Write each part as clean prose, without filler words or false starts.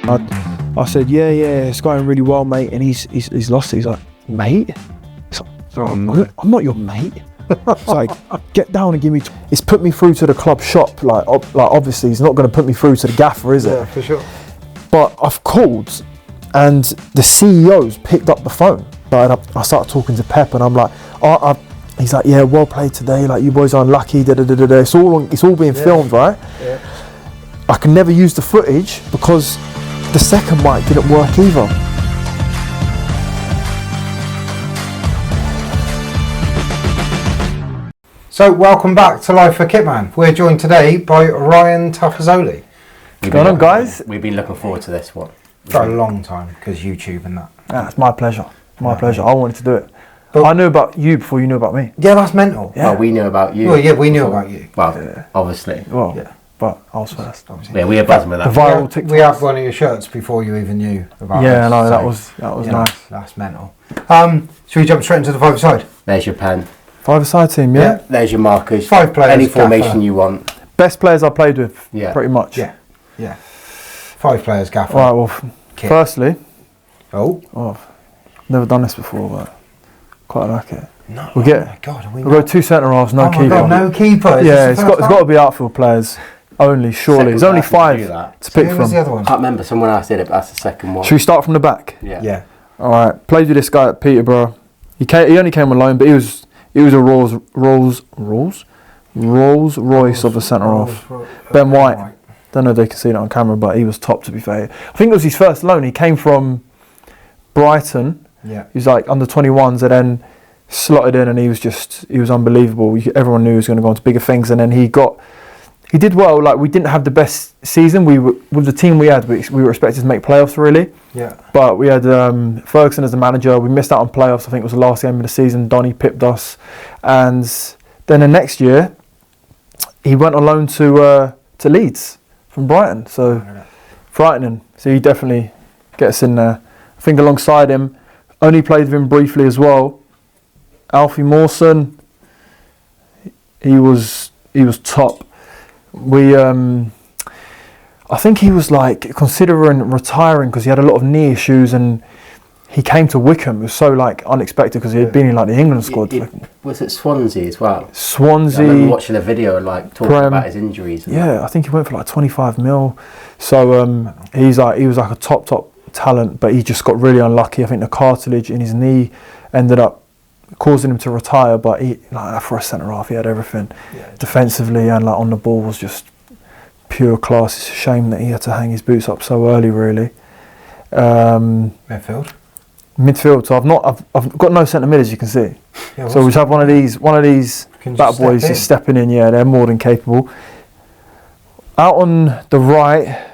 I said, yeah, it's going really well, mate. And he's lost it. He's like, mate? It's like, oh, I'm not your mate. It's like, get down and give me. It's put me through to the club shop. Like obviously, he's not going to put me through to the gaffer, is it? Yeah, for sure. But I've called, and the CEO's picked up the phone. I started talking to Pep, and I'm like, he's like, yeah, well played today. Like, you boys are unlucky. It's all being filmed, right? Yeah. I can never use the footage because the second mic didn't work either. So, welcome back to Life for Kitman. We're joined today by Ryan Tafazolli. What's going on, guys? We've been looking forward to this one. For a long time, because YouTube and that. It's my pleasure. My pleasure. I wanted to do it. But I knew about you before you knew about me. Yeah, that's mental. Yeah. Well, we knew about you. Well, yeah, we knew about you. Well, obviously. Well, Yeah. but I was first. Yeah, we were buzzing with that. The viral TikTok. We had one of your shirts before you even knew about Yeah, us, no, so, that was you know, nice. That's mental. Should we jump straight into the five-a-side? There's your pen. Five-a-side team, yeah. There's your markers. 5 players. Any formation gaffer. you want. Best players I played with, Yeah. pretty much. Yeah. 5 players, gaffer. All right, well, Kit. firstly, Oh, never done this before, but quite like it. no. We'll get- Oh my God, are we We've got 2 centre-halves, no oh keeper. my God, no keeper. Is Yeah, this it's the got first to be outfield players only, surely. There's only Second person to 5 do that. to pick Who from. was the other one? I can't remember. Someone else did it, but that's the second one. Should we start from the back? Yeah. All right, played with this guy at Peterborough. He only came on loan, but he was a Rolls Royce of a centre-half. Ben White. Don't know if they can see it on camera, but he was top, to be fair. I think it was his first loan. He came from Brighton. Yeah. He was like under 21s, and then slotted in, and he was unbelievable. Everyone knew he was going to go on to bigger things, and then he did well. Like, we didn't have the best season. With the team we had, we were expected to make playoffs, really. Yeah. But we had Ferguson as the manager. We missed out on playoffs. I think it was the last game of the season. Donny pipped us, and then the next year he went on loan to Leeds from Brighton. So frightening. So he definitely gets in there. I think alongside him, only played with him briefly as well, Alfie Mawson. He was top. I think he was like considering retiring because he had a lot of knee issues, and he came to Wickham. It was so like unexpected because he had been in like the England squad. Was it Swansea as well? Swansea. I remember watching a video and like talking about his injuries. And I think he went for like 25 mil. So he was like a top talent, but he just got really unlucky. I think the cartilage in his knee ended up causing him to retire. But he, like, for a centre half, he had everything. Yeah, defensively and like on the ball was just pure class. It's a shame that he had to hang his boots up so early, really. Midfield. So I've got no centre mid, as you can see. Yeah, so we just have one of these bat boys just stepping in. Yeah, they're more than capable. Out on the right,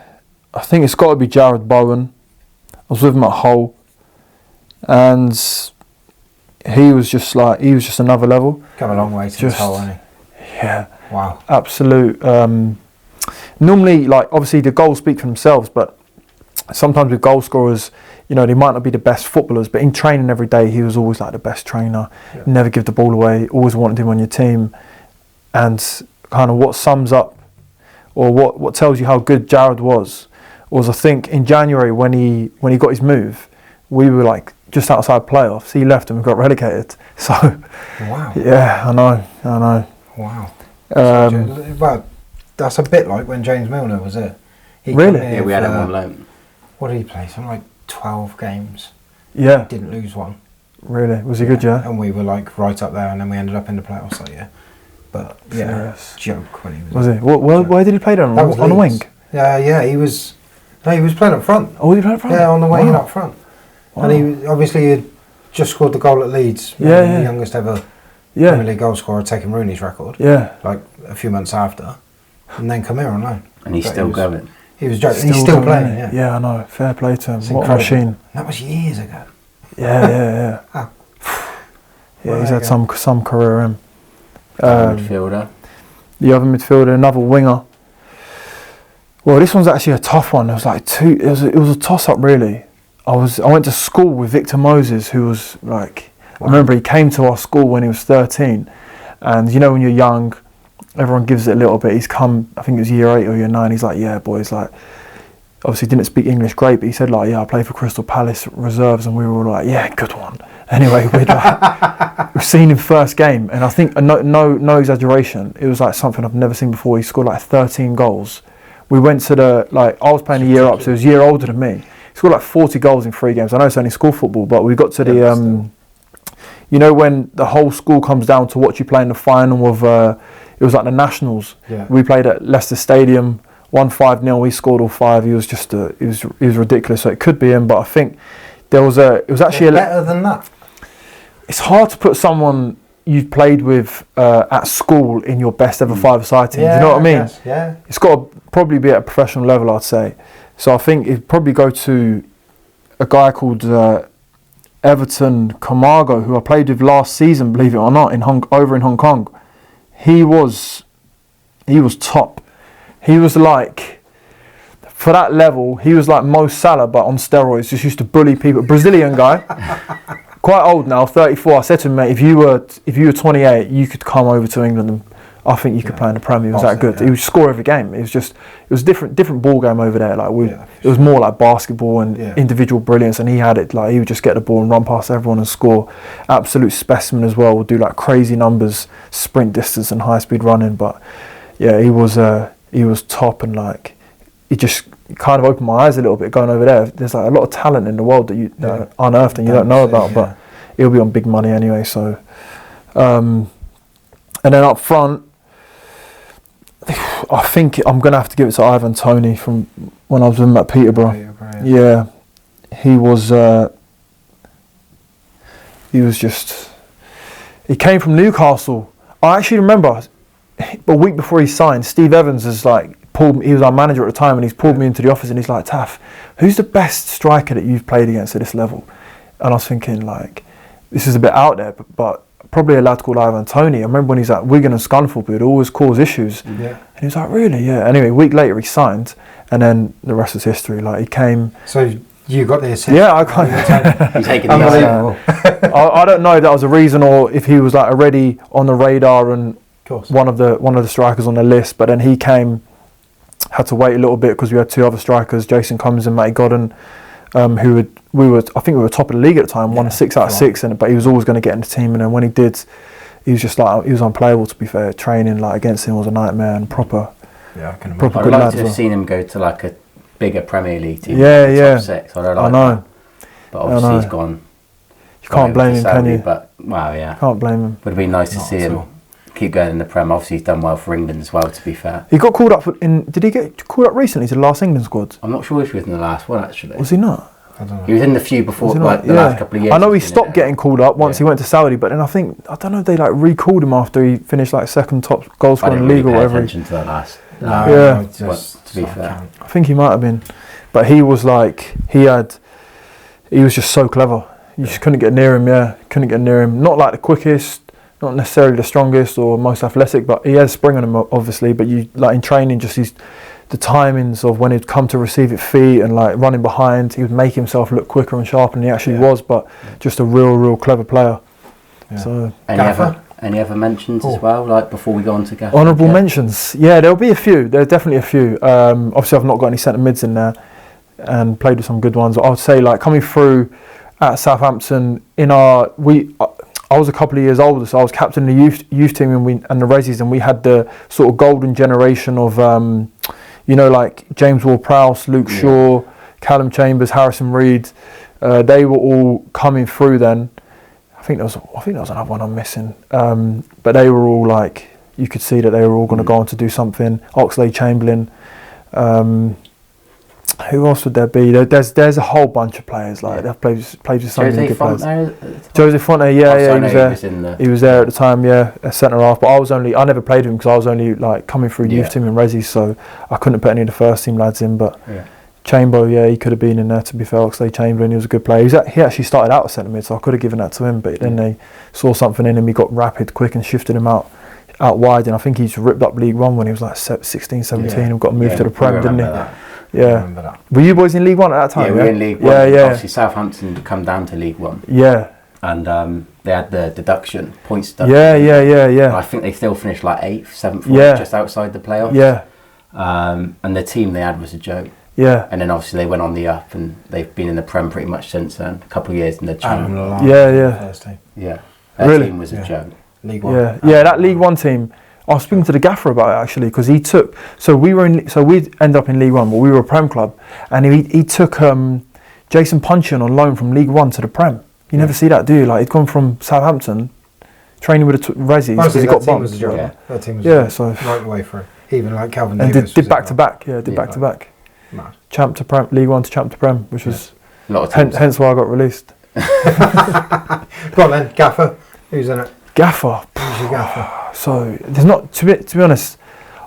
I think it's got to be Jared Bowen. I was with him at Hull, and he was just another level. Come a long way since Hull, hasn't he? Yeah. Wow. Absolute. Normally, like, obviously the goals speak for themselves, but sometimes with goal scorers, you know, they might not be the best footballers, but in training every day, he was always like the best trainer. Yeah. Never give the ball away. Always wanted him on your team, and kind of what sums up, or what tells you how good Jared was I think in January when he got his move, we were like just outside playoffs. He left and we got relegated. So, wow. Yeah, I know. Wow. Well, that's a bit like when James Milner was there. Really? Yeah, we had him on loan. What did he play? Something like 12 games. Yeah. He didn't lose one. Really? Was he good, yeah? And we were like right up there, and then we ended up in the playoffs that year. But yeah, joke when he was. Was he? Where did he play then? On the wing? Yeah, he was. No, he was playing up front. Oh, he played up front? Yeah, on the wing and up front. Wow. And he obviously had just scored the goal at Leeds. The youngest ever Premier League goal scorer, taking Rooney's record. Yeah. Like a few months after, and then come here on loan. And he's still going. He was joking. He's still playing. Yeah. Yeah, I know. Fair play to him. It's what incredible. A machine. That was years ago. Yeah. Oh. Yeah, he's had some career in. Midfielder. The other midfielder, another winger. Well, this one's actually a tough one. It was like it was a toss up, really. I went to school with Victor Moses, who was like, wow. I remember he came to our school when he was 13, and you know when you're young, everyone gives it a little bit. He's come, I think it was year 8 or year 9. He's like, yeah, boys, like, obviously didn't speak English great, but he said like, yeah, I play for Crystal Palace reserves, and we were all like, yeah, good one. Anyway, we've seen him first game, and I think no exaggeration, it was like something I've never seen before. He scored like 13 goals. We went to I was playing a year up, so he was a year older than me. He scored like 40 goals in 3 games. I know it's only school football, but we got to the you know when the whole school comes down to watch you play in the final of it was like the Nationals. Yeah. We played at Leicester Stadium, won 5-0. We scored all 5. He was just he was ridiculous. So it could be him, but I think it was actually better than that. It's hard to put someone you've played with at school in your best ever 5-a-side team. Yeah, do you know what I mean? Guess, yeah. It's got to probably be at a professional level, I'd say. So I think it'd probably go to a guy called Everton Camargo, who I played with last season, believe it or not, over in Hong Kong. He was top. He was like, for that level, he was like Mo Salah, but on steroids. Just used to bully people. Brazilian guy, quite old now, 34. I said to him, mate, if you were 28, you could come over to England, and I think you could play in the Premier. He was that good. He would score every game. It was different ball game over there. It was more like basketball and individual brilliance, and he had it. Like he would just get the ball and run past everyone and score. Absolute specimen as well. Would do like crazy numbers, sprint distance and high speed running. But yeah, he was top, and like it just kind of opened my eyes a little bit going over there. There's like a lot of talent in the world that you unearthed and you don't know about, but he'll be on big money anyway. So, and then up front, I think I'm going to have to give it to Ivan Toney from when I was with him at Peterborough. Yeah, he came from Newcastle. I actually remember a week before he signed, Steve Evans has he was our manager at the time, and he's pulled me into the office and he's like, Taff, who's the best striker that you've played against at this level? And I was thinking this is a bit out there, but probably a lad called Ivan Toney. I remember when he's at Wigan and Scunthorpe, he would always cause issues. Yeah. And he was like, really? Yeah. Anyway, a week later he signed, and then the rest is history. He came. So you got the assist? Yeah, I kind of. Taking the I don't know if that was a reason, or if he was already on the radar and one of the strikers on the list. But then he came, had to wait a little bit because we had 2 other strikers, Jason Cummins and Matty Godden, I think we were top of the league at the time, won 6 out of 6, but he was always going to get in the team. And then when he did, he was just he was unplayable, to be fair. Training against him was a nightmare, and proper. Yeah, I can imagine. I'd like to have seen him go to a bigger Premier League team. Yeah. Top 6. I know. That. But obviously he's gone. You can't blame him, can you? But wow, yeah. Can't blame him. Would have been nice to see him keep going in the Prem. Obviously he's done well for England as well, to be fair. He got called up did he get called up recently to the last England squad? I'm not sure if he was in the last one, actually. Was he not? I don't know. He was in the few before, the last couple of years. I know he stopped getting called up once he went to Saudi, but then I don't know if they recalled him after he finished second top goal scorer in the league or whatever. I didn't really pay attention to that last. To be fair. I think he might have been, but he was he was just so clever. You just couldn't get near him. Couldn't get near him. Not the quickest, not necessarily the strongest or most athletic, but he has spring on him obviously. But you in training, just the timings of when he'd come to receive at feet and running behind, he would make himself look quicker and sharper than he actually was. But just a real clever player. Yeah. So any other mentions as well, before we go on to Gaffer? Honourable mentions, there'll be a few. There's definitely a few. Obviously, I've not got any centre mids in there, and played with some good ones. I would say coming through at Southampton I was a couple of years older, so I was captain of the youth team and the Rezzies, and we had the sort of golden generation of James Ward-Prowse, Luke Shaw, Callum Chambers, Harrison Reed. They were all coming through then. I think there was another one I'm missing. But they were all you could see that they were all going to go on to do something. Oxlade-Chamberlain. Who else would there be? There's a whole bunch of players they've played with some really good players. Jose Fonte, he was there. He was there at the time, a centre half. But I never played with him because I was only coming through youth team in Resi, so I couldn't put any of the first team lads in. But Chambo, he could have been in there, to be fair. Oxlade-Chamberlain, he was a good player. He actually started out as centre mid, so I could have given that to him. But then they saw something in him. He got rapid, quick, and shifted him out wide. And I think he's ripped up League One when he was 16, 17, and got moved to the Prem, didn't he? That. Yeah. Were you boys in League One at that time? Yeah, we were in League One. Obviously, Southampton come down to League One. Yeah. And they had the points deduction. Yeah. I think they still finished 8th, 7th, just outside the playoffs. Yeah. And the team they had was a joke. Yeah. And then obviously they went on the up, and they've been in the Prem pretty much since then. A couple of years in the Champ. Yeah. That really? team was a joke. League One. Yeah, that League One team. I was speaking to the gaffer about it actually, because he took. So we ended up in League One, but we were a Prem club, and he took Jason Punchin on loan from League One to the Prem. You never see that, do you? Like, he'd gone from Southampton, training with the Rezzies because he got bumped. That team was so right the way through. Even like Calvin and Davis. did back to back. Yeah, did back to back. Champ to Prem, League One to Champ to Prem, which was hence why I got released. Go on then, gaffer. Who's in it? Gaffer. Who's your gaffer? So there's not to be honest.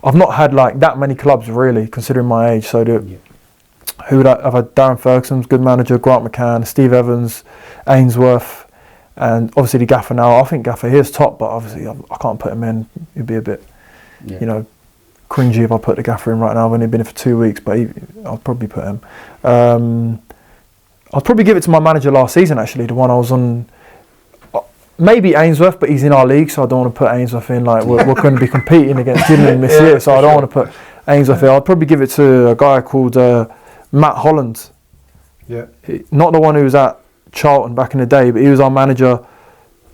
I've not had like that many clubs really, considering my age. So who would I've had? Darren Ferguson's good manager, Grant McCann, Steve Evans, Ainsworth, and obviously the gaffer now. I think gaffer here's top, but obviously I can't put him in. It'd be a bit, cringy if I put the gaffer in right now. I've only been here for 2 weeks, but I'll probably put him. I'll probably give it to my manager last season actually, the one I was on. Maybe Ainsworth, but he's in our league, so I don't want to put Ainsworth in. Like we're going to be competing against Gillingham this year, so I don't want to put Ainsworth in. I'd probably give it to a guy called Matt Holland. Yeah. Not the one who was at Charlton back in the day, but he was our manager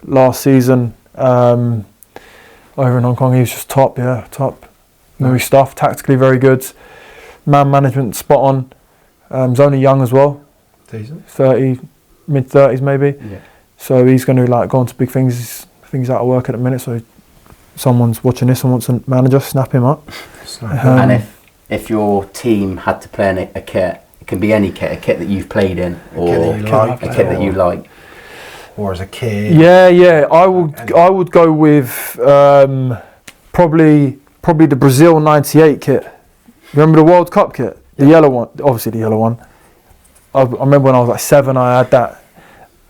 last season over in Hong Kong. He was just top. Knew his stuff, tactically very good. Man management spot on. He's only young as well. Decent. 30, mid-30s maybe. Yeah. So he's going to like go on to big things. Things out of work at the minute. So someone's watching this and wants a manager, snap him up. And if your team had to play in a kit, it can be any kit, a kit that you've played in, or a kit that you like, or as a kid. Yeah. I would go with probably the Brazil '98 kit. Remember the World Cup kit, the yellow one. Obviously the yellow one. I remember when I was like 7, I had that.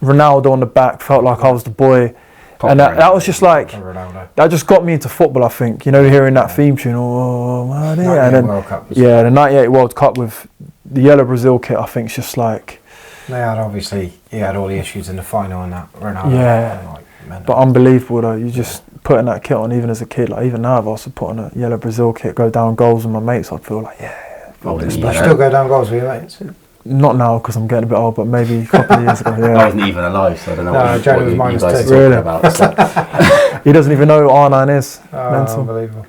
Ronaldo on the back, felt like I was the boy. And that was just like, that just got me into football, I think. You know, hearing that theme tune, and then, the '98 World Cup with the yellow Brazil kit, I think it's just like... They had he had all the issues in the final and that, Ronaldo. Yeah, but unbelievable though, you just putting that kit on even as a kid, like even now if I was to put on a yellow Brazil kit, go down goals with my mates, I'd feel like, you still go down goals with your mates? Not now because I'm getting a bit old, but maybe a couple of years ago. Yeah. I wasn't even alive, so I don't know what you guys are talking about. So. He doesn't even know what R9 is. Mental. Unbelievable.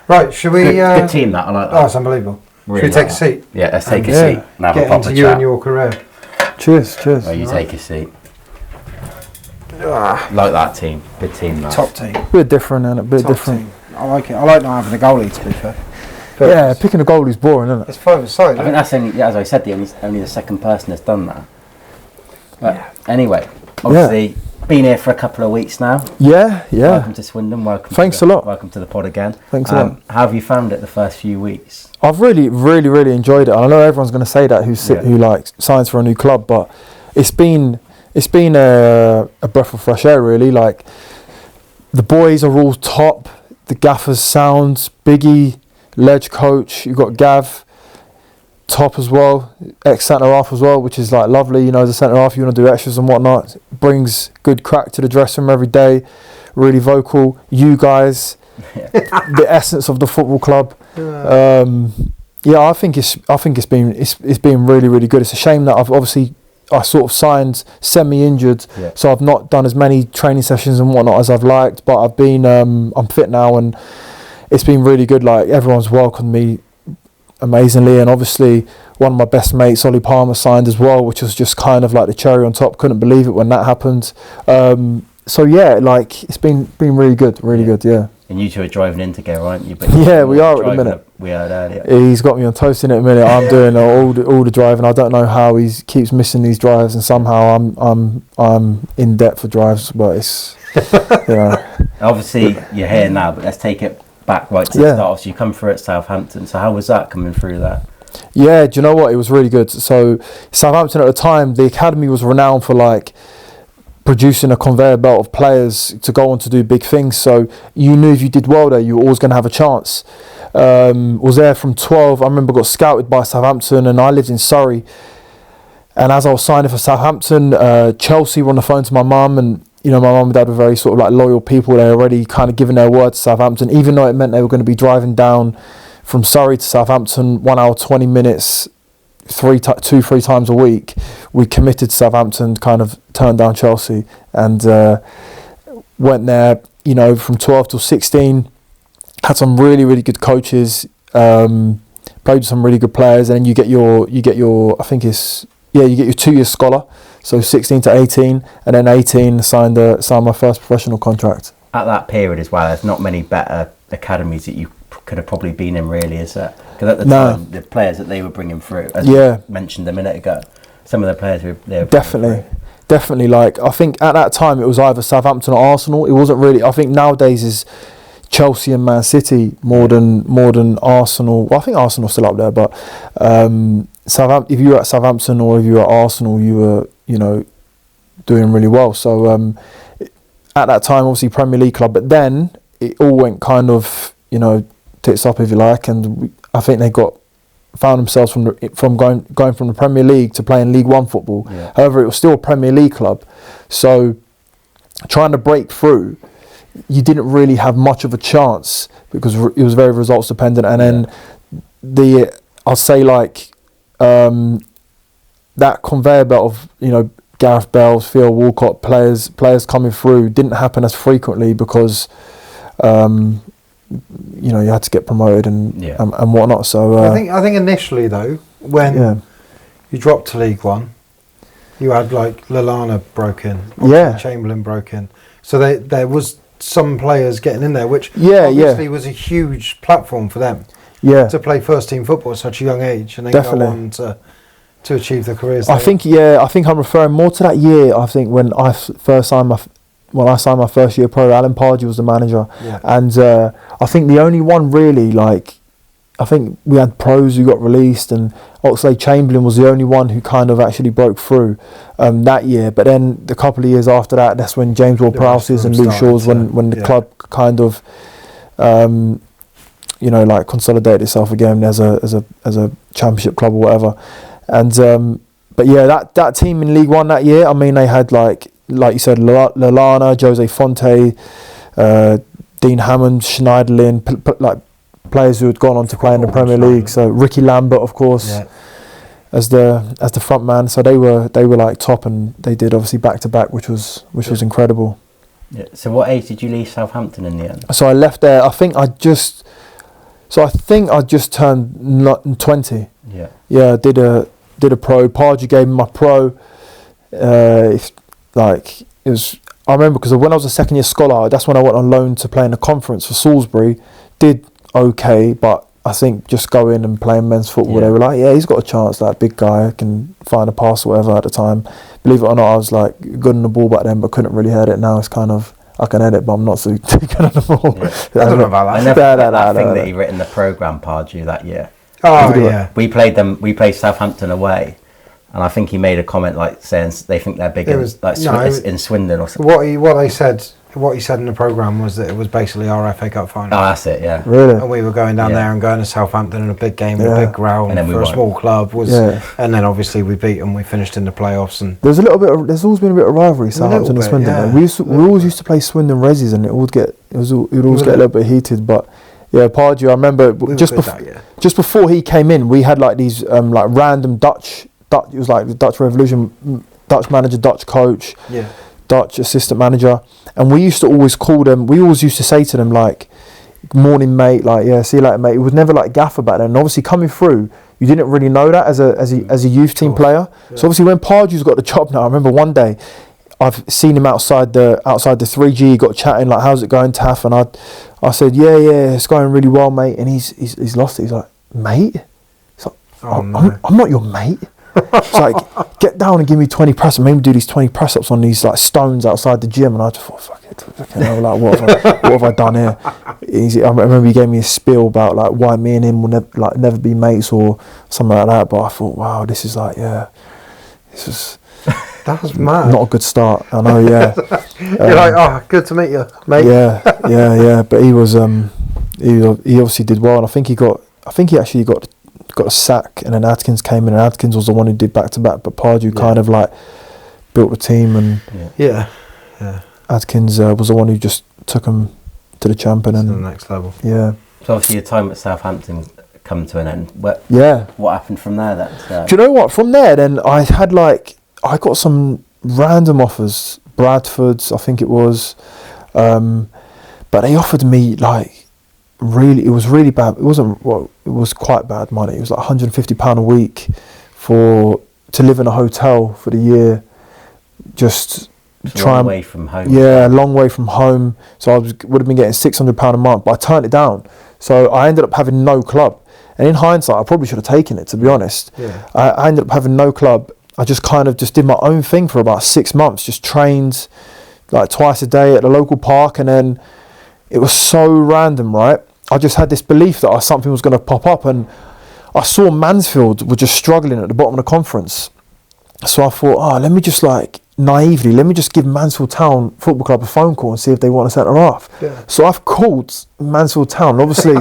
Right, should we... Good team that, I like that. Oh, it's unbeliable. Really should we take a seat? Yeah, let's take a seat and have a proper into you and your career. Cheers. Well, you take a seat. Like that team. Good team, that. Top team. Bit different and a bit different. Team. I like it. I like not having a goalie, to be fair. But picking a goalie's boring, isn't it? It's 5-a-side. I think that's only, as I said, only the second person that's done that. But anyway, obviously, been here for a couple of weeks now. Yeah. Welcome to Swindon. Thanks a lot. Welcome to the pod again. Thanks a lot. How have you found it the first few weeks? I've really, really, really enjoyed it. I know everyone's going to say that who like signs for a new club, but it's been a breath of fresh air, really. Like the boys are all top. The gaffers sound, Biggie, Ledge coach. You've got Gav, top as well, ex centre half as well, which is like lovely. You know, as a centre half, you want to do extras and whatnot. Brings good crack to the dressing room every day. Really vocal. You guys, the essence of the football club. I think it's been really, really good. It's a shame that I sort of signed semi-injured, so I've not done as many training sessions and whatnot as I've liked. But I've been I'm fit now and it's been really good. Like everyone's welcomed me amazingly, and obviously one of my best mates, Ollie Palmer, signed as well, which was just kind of like the cherry on top. Couldn't believe it when that happened. So like it's been really good, good. Yeah. And you two are driving in together, aren't you? But we are at the minute. We heard earlier. He's got me on toasting at the minute. I'm doing all the driving. I don't know how he keeps missing these drives, and somehow I'm in debt for drives. But it's Obviously you're here now, but let's take it back right to the start. So you come through at Southampton. So how was that coming through that? Yeah, do you know what? It was really good. So Southampton at the time, the academy was renowned for like producing a conveyor belt of players to go on to do big things. So you knew if you did well there, you were always going to have a chance. Was there from 12. I remember got scouted by Southampton, and I lived in Surrey. And as I was signing for Southampton, Chelsea were on the phone to my mum, and my mum and dad were very sort of like loyal people. They already kind of given their word to Southampton, even though it meant they were going to be driving down from Surrey to Southampton, 1 hour 20 minutes, 3 times a week. We committed to Southampton, kind of turned down Chelsea, and went there. You know, from 12 till 16, had some really, really good coaches. Played with some really good players, and then you get your I think it's you get your 2-year scholar. So 16 to 18, and then 18 signed my first professional contract. At that period as well, there's not many better academies that you could have probably been in, really, is there? Because at the time, the players that they were bringing through, as you mentioned a minute ago, some of the players they were definitely. Like, I think at that time it was either Southampton or Arsenal. It wasn't really. I think nowadays is Chelsea and Man City more than Arsenal. Well, I think Arsenal's still up there, but if you were at Southampton or if you were at Arsenal, you were, you know, doing really well. So at that time, obviously Premier League club, but then it all went kind of, you know, tits up, if you like, and I think they found themselves from going from the Premier League to playing League One football. Yeah. However, it was still a Premier League club, so trying to break through, you didn't really have much of a chance because it was very results dependent. And then I'd say like that conveyor belt of, you know, Gareth Bale, Theo Walcott, players coming through didn't happen as frequently because you know, you had to get promoted and whatnot. So I think initially though, when you dropped to League One, you had like Lallana broke in, Chamberlain broke in, so there was some players getting in there, which obviously was a huge platform for them. To play first team football at such a young age and then go on to achieve their careers. I think I'm referring more to that year. I think when I signed my first year pro, Alan Pardew was the manager, and I think the only one really, like, I think we had pros who got released, and Oxlade-Chamberlain was the only one who kind of actually broke through that year. But then the couple of years after that, that's when James Ward-Prowse's and Luke Shaw's, when the club kind of you know, like consolidated itself again as a championship club or whatever. And but that team in League One that year, I mean, they had like you said, Lallana, Jose Fonte, Dean Hammond, Schneiderlin, like players who had gone on to play in the Premier League. So Ricky Lambert, of course, as the front man. So they were like top, and they did obviously back to back, which was incredible. Yeah. So what age did you leave Southampton in the end? So I left there. I think I just turned 20. Yeah. Yeah. I did a pro. Pardew gave me my pro. Like, it was, I remember because when I was a second year scholar, that's when I went on loan to play in a conference for Salisbury. Did okay, but I think just going and playing men's football, they were like, he's got a chance, that big guy can find a pass or whatever at the time. Believe it or not, I was like good on the ball back then, but couldn't really head it. Now it's kind of, I can edit, but I'm not so good on the ball. Yeah. I don't know about that. I think that he written the programme, Pardew, that year. Oh, yeah. We played Southampton away. And I think he made a comment like saying they think they're big in Swindon or something. What he said in the programme was that it was basically our FA Cup final. Oh, that's it, yeah. Really? And we were going down there and going to Southampton in a big game, a big ground for a small club. And then obviously we beat them. We finished in the playoffs. And there's always been a bit of rivalry, Southampton and Swindon. Yeah. We always used to play Swindon Resis, and it would always get a little bit heated. But yeah, Pardew, I remember just before he came in, we had like these like random Dutch. It was like the Dutch Revolution, Dutch manager, Dutch coach, Dutch assistant manager, and we used to always call them. We always used to say to them like, "Morning, mate." Like, see you later, mate. It was never like gaffer back then. And obviously, coming through, you didn't really know that as a youth team player. Yeah. So obviously, when Pardew's got the job now, I remember one day, I've seen him outside the 3G. He got chatting like, "How's it going, Taff?" And I said, "Yeah, it's going really well, mate." And he's lost it. He's like, "Mate?" It's like, I'm not your mate. It's like, get down and give me 20 press-ups. Maybe do these 20 press-ups on these like stones outside the gym. And I just thought, fuck it, like what have I done here? I remember he gave me a spiel about like why me and him will never be mates or something like that. But I thought, wow, this is like, this is that's mad. Not a good start. I know, yeah. You're like, oh, good to meet you, mate. Yeah. But he was, he obviously did well, and I think he actually got a sack, and then Adkins came in, and Adkins was the one who did back to back, but Pardew kind of like built the team, and Adkins was the one who just took him to the champion and to the next level. Yeah. So obviously your time at Southampton come to an end. What happened from there? Do you know what? From there, then I got some random offers. Bradford's, I think it was, but they offered me like it was really bad. It wasn't. Well, it was quite bad money. It was like £150 a week to live in a hotel for the year. Just long way from home. Yeah, a long way from home. So I would have been getting £600 a month, but I turned it down. So I ended up having no club. And in hindsight, I probably should have taken it, to be honest. Yeah. I ended up having no club. I just kind of just did my own thing for about 6 months, just trained like twice a day at the local park. And then it was so random, right? I just had this belief that something was going to pop up. And I saw Mansfield were just struggling at the bottom of the conference. So I thought, let me just naively, let me just give Mansfield Town Football Club a phone call and see if they want a centre half. Yeah. So I've called Mansfield Town. Obviously,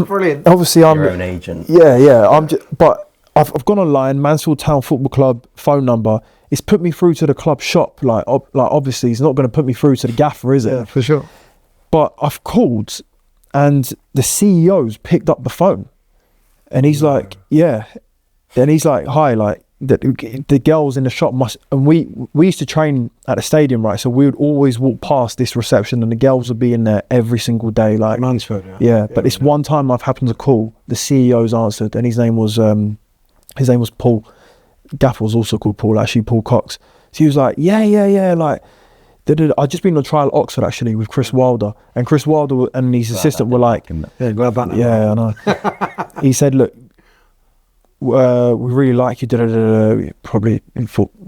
brilliant. Obviously, I'm your own agent. Yeah. But I've gone online. Mansfield Town Football Club phone number. It's put me through to the club shop. Like obviously, it's not going to put me through to the gaffer, is it? Yeah, for sure. But I've called, and the CEO's picked up the phone, and he's like, yeah, and he's like, hi, like. The girls in the shop must, and we used to train at the stadium, right? So we would always walk past this reception, and the girls would be in there every single day, like Mansfield. Yeah. But this one time I've happened to call, the CEO's answered, and his name was Paul. Gaffer was also called Paul, actually, Paul Cox. So he was like, yeah, like. I'd just been on trial at Oxford actually with Chris Wilder, and Chris Wilder and his assistant were like, glad about that. Yeah, I know. He said, look. We really like you. Probably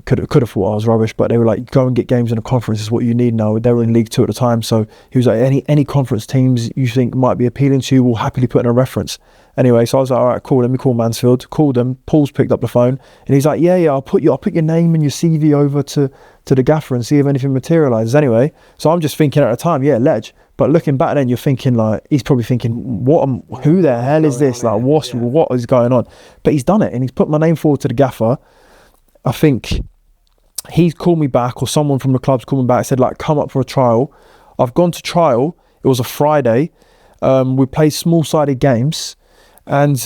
could have thought I was rubbish, but they were like, go and get games in a conference is what you need now. They were in League 2 at the time, so he was like, any conference teams you think might be appealing to you, we'll happily put in a reference. Anyway, so I was like, all right, cool. Let me call Mansfield. Called them. Paul's picked up the phone, and he's like, yeah, I'll put your name and your CV over to the gaffer and see if anything materialises. Anyway, so I'm just thinking at the time, yeah, ledge. But looking back then, you're thinking like, he's probably thinking, who the hell is this? Like, what is going on? But he's done it, and he's put my name forward to the gaffer. I think he's called me back, or someone from the club's called me back, said like, come up for a trial. I've gone to trial. It was a Friday. We played small-sided games, and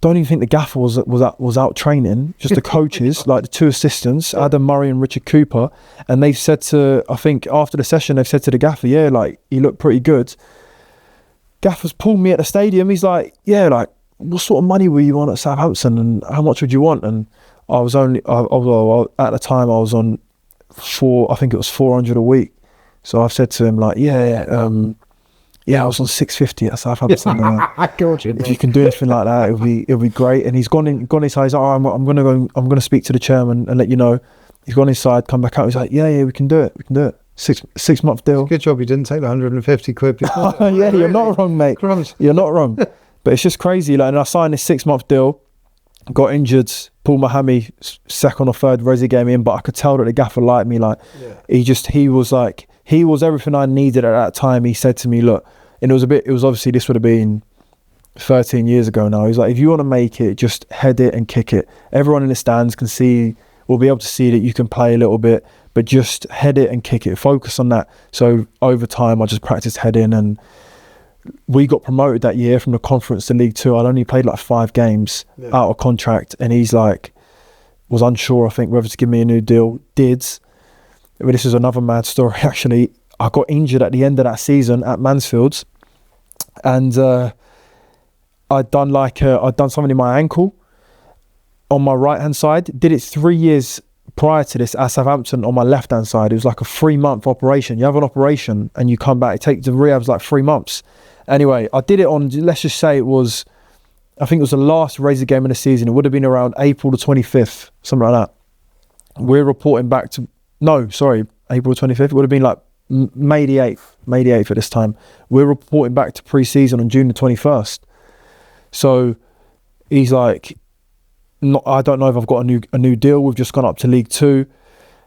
don't even think the gaffer was out training, just the coaches, like the two assistants, Adam Murray and Richard Cooper, and they've said I think after the session, they've said to the gaffer, yeah, like, he looked pretty good. Gaffer's pulled me at the stadium, he's like, yeah, like, what sort of money were you on at Southampton, and how much would you want? And I was at the time, I was on I think it was 400 a week. So I've said to him, like, I was on 650 at Southampton. If you can do anything like that, it'll be great. And he's gone inside. He's like, I'm gonna speak to the chairman and let you know. He's gone inside, come back out. He's like, yeah, we can do it. 6 month deal. Good job you didn't take the 150 quid before. Yeah, you're not wrong, mate. Crumbs. You're not wrong. But it's just crazy. Like, and I signed this 6 month deal. Got injured. Paul Mahami second or third Resi game in, but I could tell that the gaffer liked me. Like, he was everything I needed at that time. He said to me, look, and it was obviously, this would have been 13 years ago now. He's like, if you want to make it, just head it and kick it. Everyone in the stands will be able to see that you can play a little bit, but just head it and kick it. Focus on that. So over time, I just practiced heading, and we got promoted that year from the conference to League 2. I'd only played like 5 games out of contract, and he's like, was unsure, I think, whether to give me a new deal. Did. But this is another mad story, actually. I got injured at the end of that season at Mansfield's, and I'd done something in my ankle on my right hand side. Did it 3 years prior to this at Southampton on my left hand side. It was like a 3-month operation. You have an operation and you come back. The rehab's like 3 months. Anyway, I did it on, let's just say I think it was the last Razor game of the season. It would have been around April the 25th, something like that. We're reporting back to, April 25th. It would have been like May the 8th at this time. We're reporting back to pre-season on June the 21st. So he's like, I don't know if I've got a new deal. We've just gone up to League 2.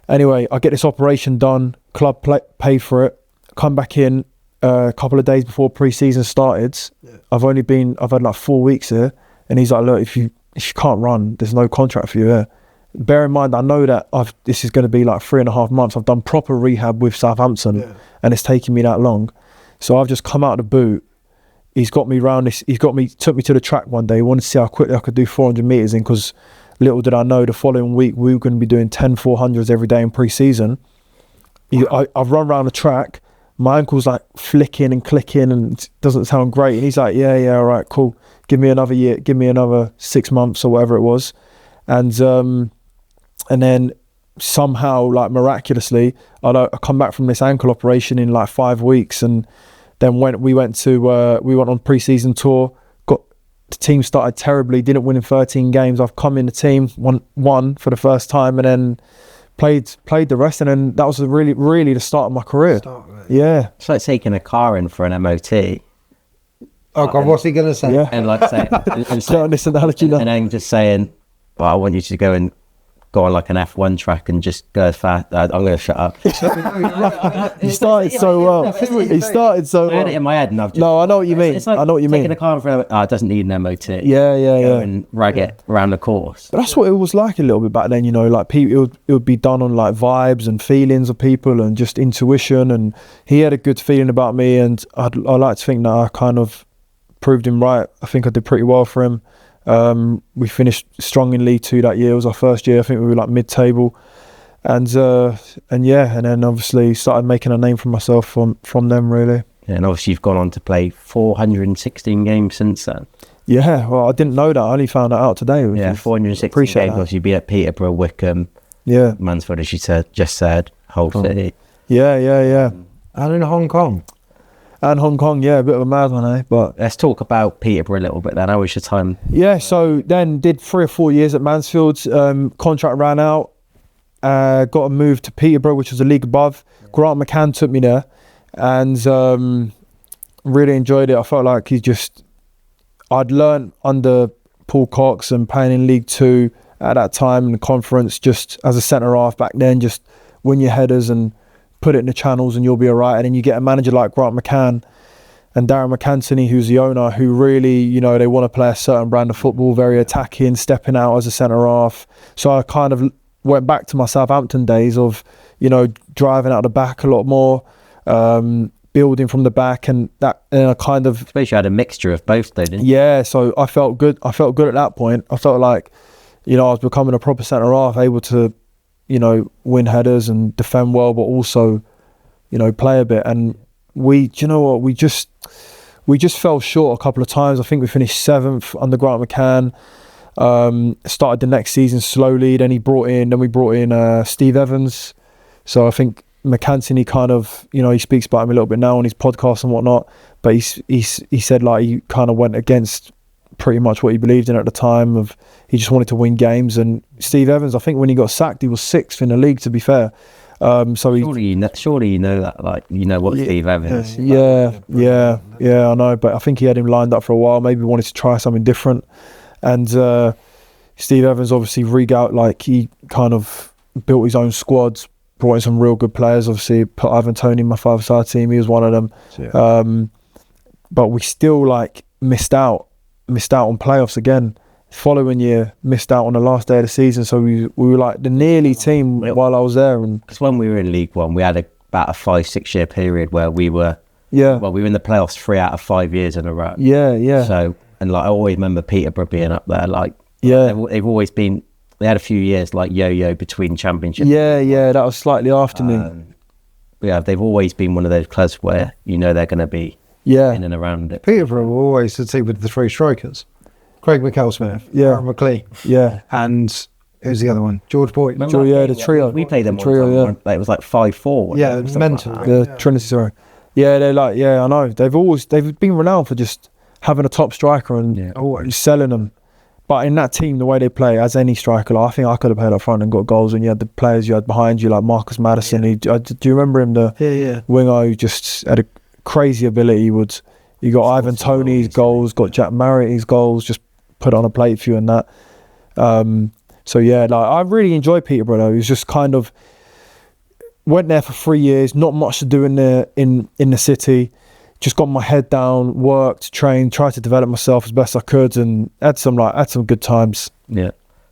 Anyway, I get this operation done. Club paid for it. Come back in a couple of days before pre-season started. Yeah. I've had like 4 weeks here, and he's like, look, if you can't run, there's no contract for you here. Bear in mind, I know that this is going to be like 3.5 months. I've done proper rehab with Southampton, and it's taken me that long. So I've just come out of the boot he's got me round this. Took me to the track one day. He wanted to see how quickly I could do 400 meters in, because little did I know the following week we were going to be doing 10 400s every day in pre-season. I've run around the track. My ankle's like flicking and clicking and it doesn't sound great. And he's like, yeah, all right, cool. Give me another year. Give me another 6 months or whatever it was. And then somehow, like miraculously, I come back from this ankle operation in like 5 weeks, and then we went on pre-season tour. The team started terribly, didn't win in 13 games. I've come in the team, won for the first time, and then played the rest, and then that was really the start of my career. Yeah, it's like taking a car in for an MOT. Oh God, what's he gonna say? Yeah. And like saying, this analogy now. And then just saying, "Well, I want you to go on like an F1 track and just go as fast." I'm going to shut up. He started so well. He started so well. I had it in my head, and I've just, no, I know what you mean. It's like I know what you taking mean. a car for it doesn't need an MOT. Yeah. And rag it around the course. But that's what it was like a little bit back then, you know, like people, it would be done on like vibes and feelings of people and just intuition. And he had a good feeling about me, and I like to think that I kind of proved him right. I think I did pretty well for him. We finished strong in League 2 that year. It was our first year. I think we were like mid-table, and then obviously started making a name for myself from them, really. Yeah, and obviously you've gone on to play 416 games since then. Yeah, well, I didn't know that. I only found that out today. 416 games. Obviously, you've been at Peterborough, Wickham, Mansfield, as you just said, Hull City. Yeah. And in Hong Kong. And Hong Kong, yeah, a bit of a mad one, eh? But let's talk about Peterborough a little bit then. How was your time? Yeah, so then did 3 or 4 years at Mansfield. Contract ran out. Got a move to Peterborough, which was a league above. Grant McCann took me there, and really enjoyed it. I felt like I'd learned under Paul Cox and playing in League 2 at that time in the conference, just as a centre half back then, just win your headers and put it in the channels and you'll be all right. And then you get a manager like Grant McCann and Darren McAntony, who's the owner, who really, you know, they want to play a certain brand of football, very attacking, stepping out as a centre half. So I kind of went back to my Southampton days of, you know, driving out the back a lot more, building from the back, and I kind of... I suppose you had a mixture of both though, didn't you? Yeah, so I felt good. I felt good at that point. I felt like, you know, I was becoming a proper centre half, able to, you know, win headers and defend well, but also, you know, play a bit. And we just fell short a couple of times. I think we finished 7th under Grant McCann. Started the next season slowly. Then we brought in Steve Evans. So I think McAntony kind of, you know, he speaks about him a little bit now on his podcast and whatnot. But he said like he kind of went against pretty much what he believed in at the time. Of he just wanted to win games. And Steve Evans, I think when he got sacked, he was 6th in the league, to be fair. So surely you know that, like, you know what Steve Evans. Yeah, I know. But I think he had him lined up for a while. Maybe wanted to try something different. And Steve Evans obviously he kind of built his own squads, brought in some real good players. Obviously put Ivan Toney in my 5-side team. He was one of them. Yeah. But we still missed out on playoffs again. Following year, missed out on the last day of the season. So we were like the nearly team while I was there. And because when we were in League 1, we had about a 5-6 year period where we were we were in the playoffs 3 out of 5 years in a row. Yeah. So, and like I always remember Peterborough being up there. Like they've always been. They had a few years like yo-yo between championships. Yeah, that was slightly after me. Yeah, they've always been one of those clubs where you know they're going to be in and around it. Peterborough were always the team with the 3 strikers. Craig McElsmith, Aaron McLean, and who's the other one? George Boyd. The trio. We played them trio, one time. It was like 5-4. Yeah, it was mental. The Trinity, sorry. Yeah, they're like, I know. They've been renowned for just having a top striker and selling them. But in that team, the way they play, as any striker, I think I could have played up front and got goals. And you had the players you had behind you, like Marcus Maddison. Do you remember him, the winger who just had a crazy ability? You got Ivan Toney's goals, got Jack Marriot's goals, just put on a plate for you and that. I really enjoyed Peterborough though. It was just kind of went there for 3 years, not much to do in the city. Just got my head down, worked, trained, tried to develop myself as best I could, and had some good times. Yeah,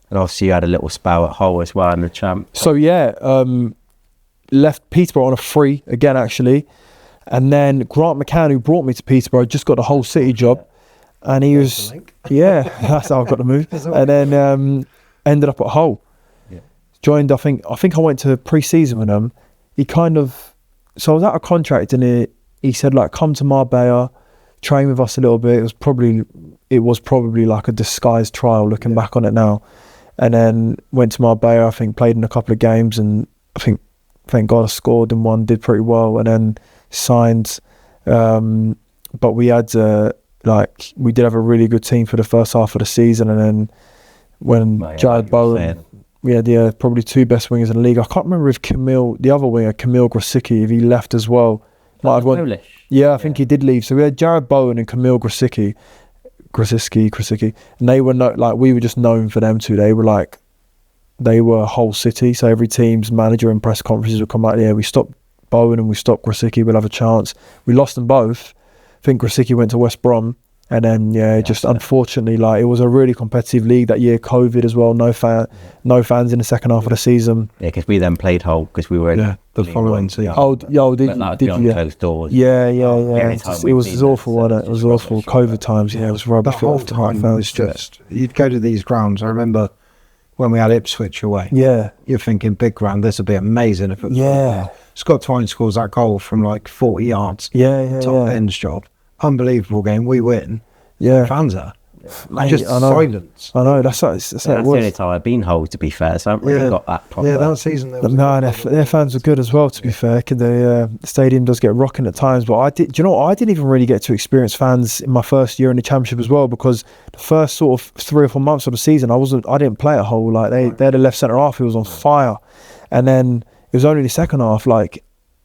and obviously you had a little spell at Hull as well in the champ. So left Peterborough on a free again. Actually, And then Grant McCann, who brought me to Peterborough, just got the whole city job. And he was, that's how I got the move. And then ended up at Hull. Yeah. Joined, I think I went to pre-season with him. He kind of, so I was out of contract, and he said, like, come to Marbella, train with us a little bit. It was probably like a disguised trial looking back on it now. And then went to Marbella, I think played in a couple of games, and I think, thank God I scored in one, did pretty well, and then signed. But we had, we did have a really good team for the first half of the season, and then when Jared Bowen, we had probably 2 best wingers in the league. I can't remember if the other winger, Kamil Grosicki, if he left as well. Might have Polish. Yeah, I think he did leave. So we had Jared Bowen and Kamil Grosicki, and they were we were just known for them two. They were Hull City. So every team's manager and press conferences would come out. Yeah, we stopped Bowen and we stopped Grosicki. We'll have a chance. We lost them both. I think Grosicki went to West Brom. And then, unfortunately, it was a really competitive league that year. COVID as well. No fans in the second half of the season. Yeah, because we then played Hull because we were the following season. Did closed doors. Yeah. It was awful, wasn't it? It was awful. COVID times. Yeah, it was rubbish. The whole time was just. You'd go to these grounds. I remember when we had Ipswich away. Yeah. You're thinking big ground. This would be amazing if it was. Scott Twine scores that goal from 40 yards. Top ends job. Unbelievable game. We win. Yeah, fans are just silence. I know. That's the only time I've been Hull, to be fair. So I haven't really got that proper. Yeah, that season. Their fans were good as well. To be fair, the stadium does get rocking at times. But I did. Do you know what? I didn't even really get to experience fans in my first year in the Championship as well, because the first sort of 3 or 4 months of the season, I didn't play at Hull. They had a left centre half who was on fire, and then it was only the second half,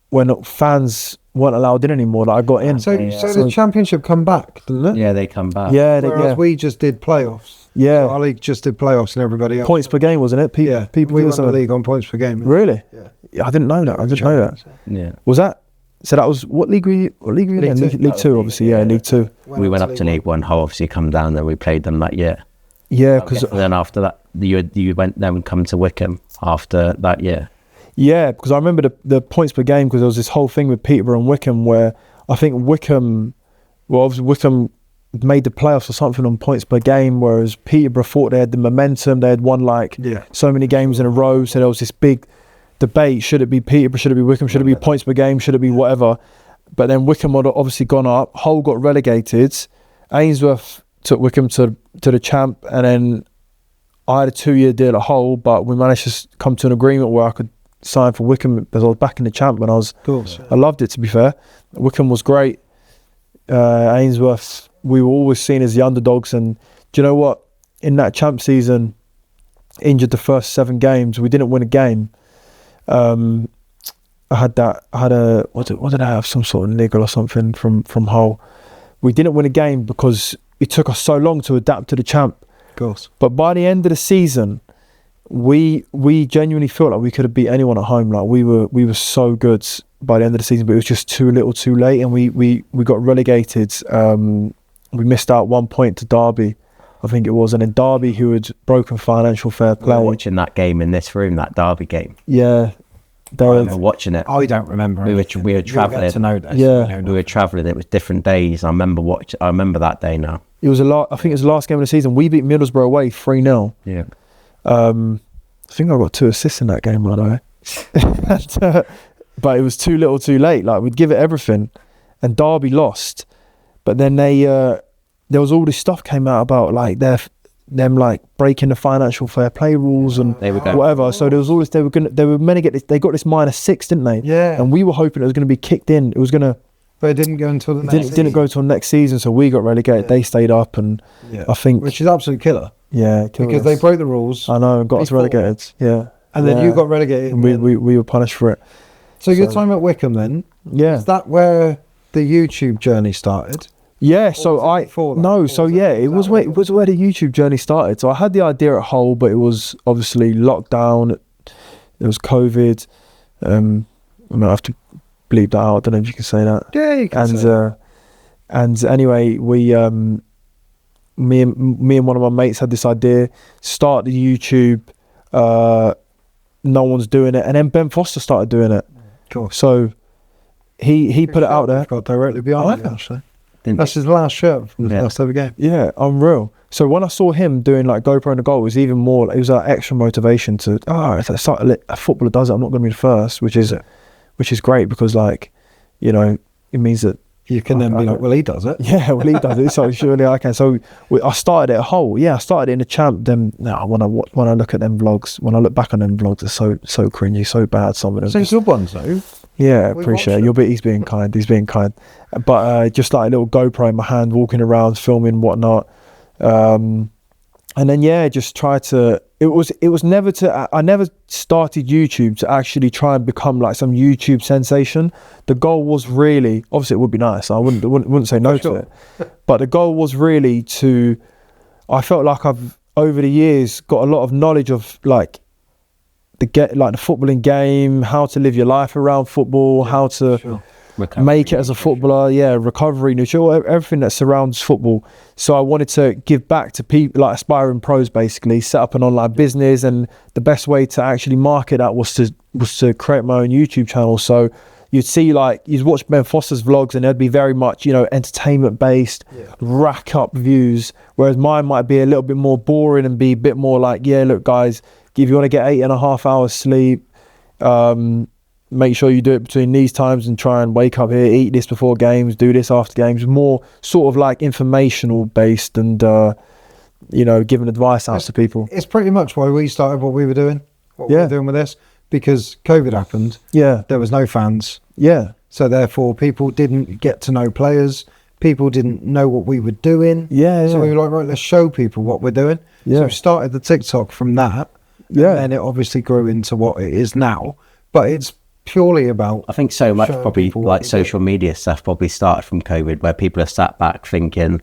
when fans weren't allowed in anymore, I got in. So the Championship come back, didn't it? Yeah, they come back. Yeah, we just did playoffs. Yeah, so our league just did playoffs, and everybody else. Points per game, wasn't it? We won the league on points per game. Really? Yeah. I didn't know that. Yeah. Was that? So that was what league were you? What league were you in? League 2, obviously. Yeah, League 2. We went up to League 1. Hull obviously come down there. We played them that year. Yeah, because then after that, you went then come to Wickham after that year. Yeah, because I remember the points per game, because there was this whole thing with Peterborough and Wickham where I think Wickham made the playoffs or something on points per game, whereas Peterborough thought they had the momentum. They had won so many games in a row. So there was this big debate: should it be Peterborough? Should it be Wickham? Should it be points per game? Should it be whatever? But then Wickham had obviously gone up. Hull got relegated. Ainsworth took Wickham to the champ, and then I had a 2-year deal at Hull, but we managed to come to an agreement where I could sign for Wickham because I was back in the champ when I loved it, to be fair. Wickham was great. Ainsworth, we were always seen as the underdogs, and do you know what? In that champ season, injured the first 7 games. We didn't win a game. What did I have? Some sort of niggle or something from Hull. We didn't win a game because it took us so long to adapt to the champ. Of course. But by the end of the season, we genuinely felt like we could have beat anyone at home. We were so good by the end of the season, but it was just too little too late, and we got relegated. We missed out 1 point to Derby, I think it was, and then Derby, who had broken financial fair play. We were watching that game in this room, that Derby game. Yeah. I remember watching it. I don't remember. We were travelling. To know this. Yeah. We were travelling. It was different days. I remember that day now. It was I think it was the last game of the season. We beat Middlesbrough away 3-0. Yeah. I think I got 2 assists in that game, by the way. But it was too little too late. We'd give it everything, and Derby lost. But then there was all this stuff came out about them breaking the financial fair play rules and whatever. So there was all this. They were meant to get this. They got this -6, didn't they? Yeah. And we were hoping it was going to be kicked in. It was going to. But it didn't go until the next season. Didn't go until next season. So we got relegated. Yeah. They stayed up, and I think, which is absolute killer. Yeah, because they broke the rules. I know, and got us relegated. Yeah. And then you got relegated. And we were punished for it. So your time at Wickham then? Yeah. Is that where the YouTube journey started? Yeah, it was where the YouTube journey started. So I had the idea at Hull, but it was obviously lockdown. There was COVID. I have to bleep that out. I don't know if you can say that. Yeah, you can say that. And anyway, me and one of my mates had this idea: start the YouTube. No one's doing it, and then Ben Foster started doing it. Cool. So he put it out there. Got directly behind me, actually. That's his last shirt from the first ever game. Yeah, unreal. So when I saw him doing like GoPro in the goal, it was even more. It was like extra motivation to. If a footballer does it, I'm not going to be the first, which is great because like, you know, it means that you can then be like, well, he does it. Yeah, well, he does it, so surely I can. So I started it whole. Yeah, I started it in the champ. Then now when I look at them vlogs, when I look back on them vlogs, they're so cringy, so bad. Some of them. So good ones though. Yeah, appreciate it. He's being kind. He's being kind. But just like a little GoPro in my hand, walking around, filming whatnot. And then just try to. It was never to. I never started YouTube to actually try and become like some YouTube sensation. The goal was really, obviously, it would be nice. I wouldn't say no to it. But the goal was really to. I felt like I've over the years got a lot of knowledge of like the footballing game, how to live your life around football, how to make it as a footballer, recovery, nutrition, everything that surrounds football. So I wanted to give back to people like aspiring pros, basically set up an online business, and the best way to actually market that was to create my own YouTube channel. So you'd see you'd watch Ben Foster's vlogs and they'd be very much, entertainment based, rack up views, whereas mine might be a little bit more boring and be a bit more like, look guys, if you want to get 8.5 hours sleep, make sure you do it between these times and try and wake up here, eat this before games, do this after games. More sort of like informational based and, giving advice out to people. It's pretty much why we started what we were doing, we were doing with this, because COVID happened. Yeah. There was no fans. Yeah. So therefore people didn't get to know players. People didn't know what we were doing. Yeah. So we were like, right, let's show people what we're doing. Yeah. So we started the TikTok from that. Yeah. And it obviously grew into what it is now. But it's purely about, I think so much probably like social media stuff probably started from COVID, where people are sat back thinking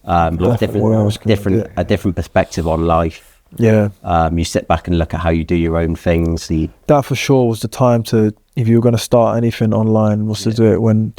a different perspective on life. Yeah. You sit back and look at how you do your own things. That for sure was the time to, if you were going to start anything online, was to do it when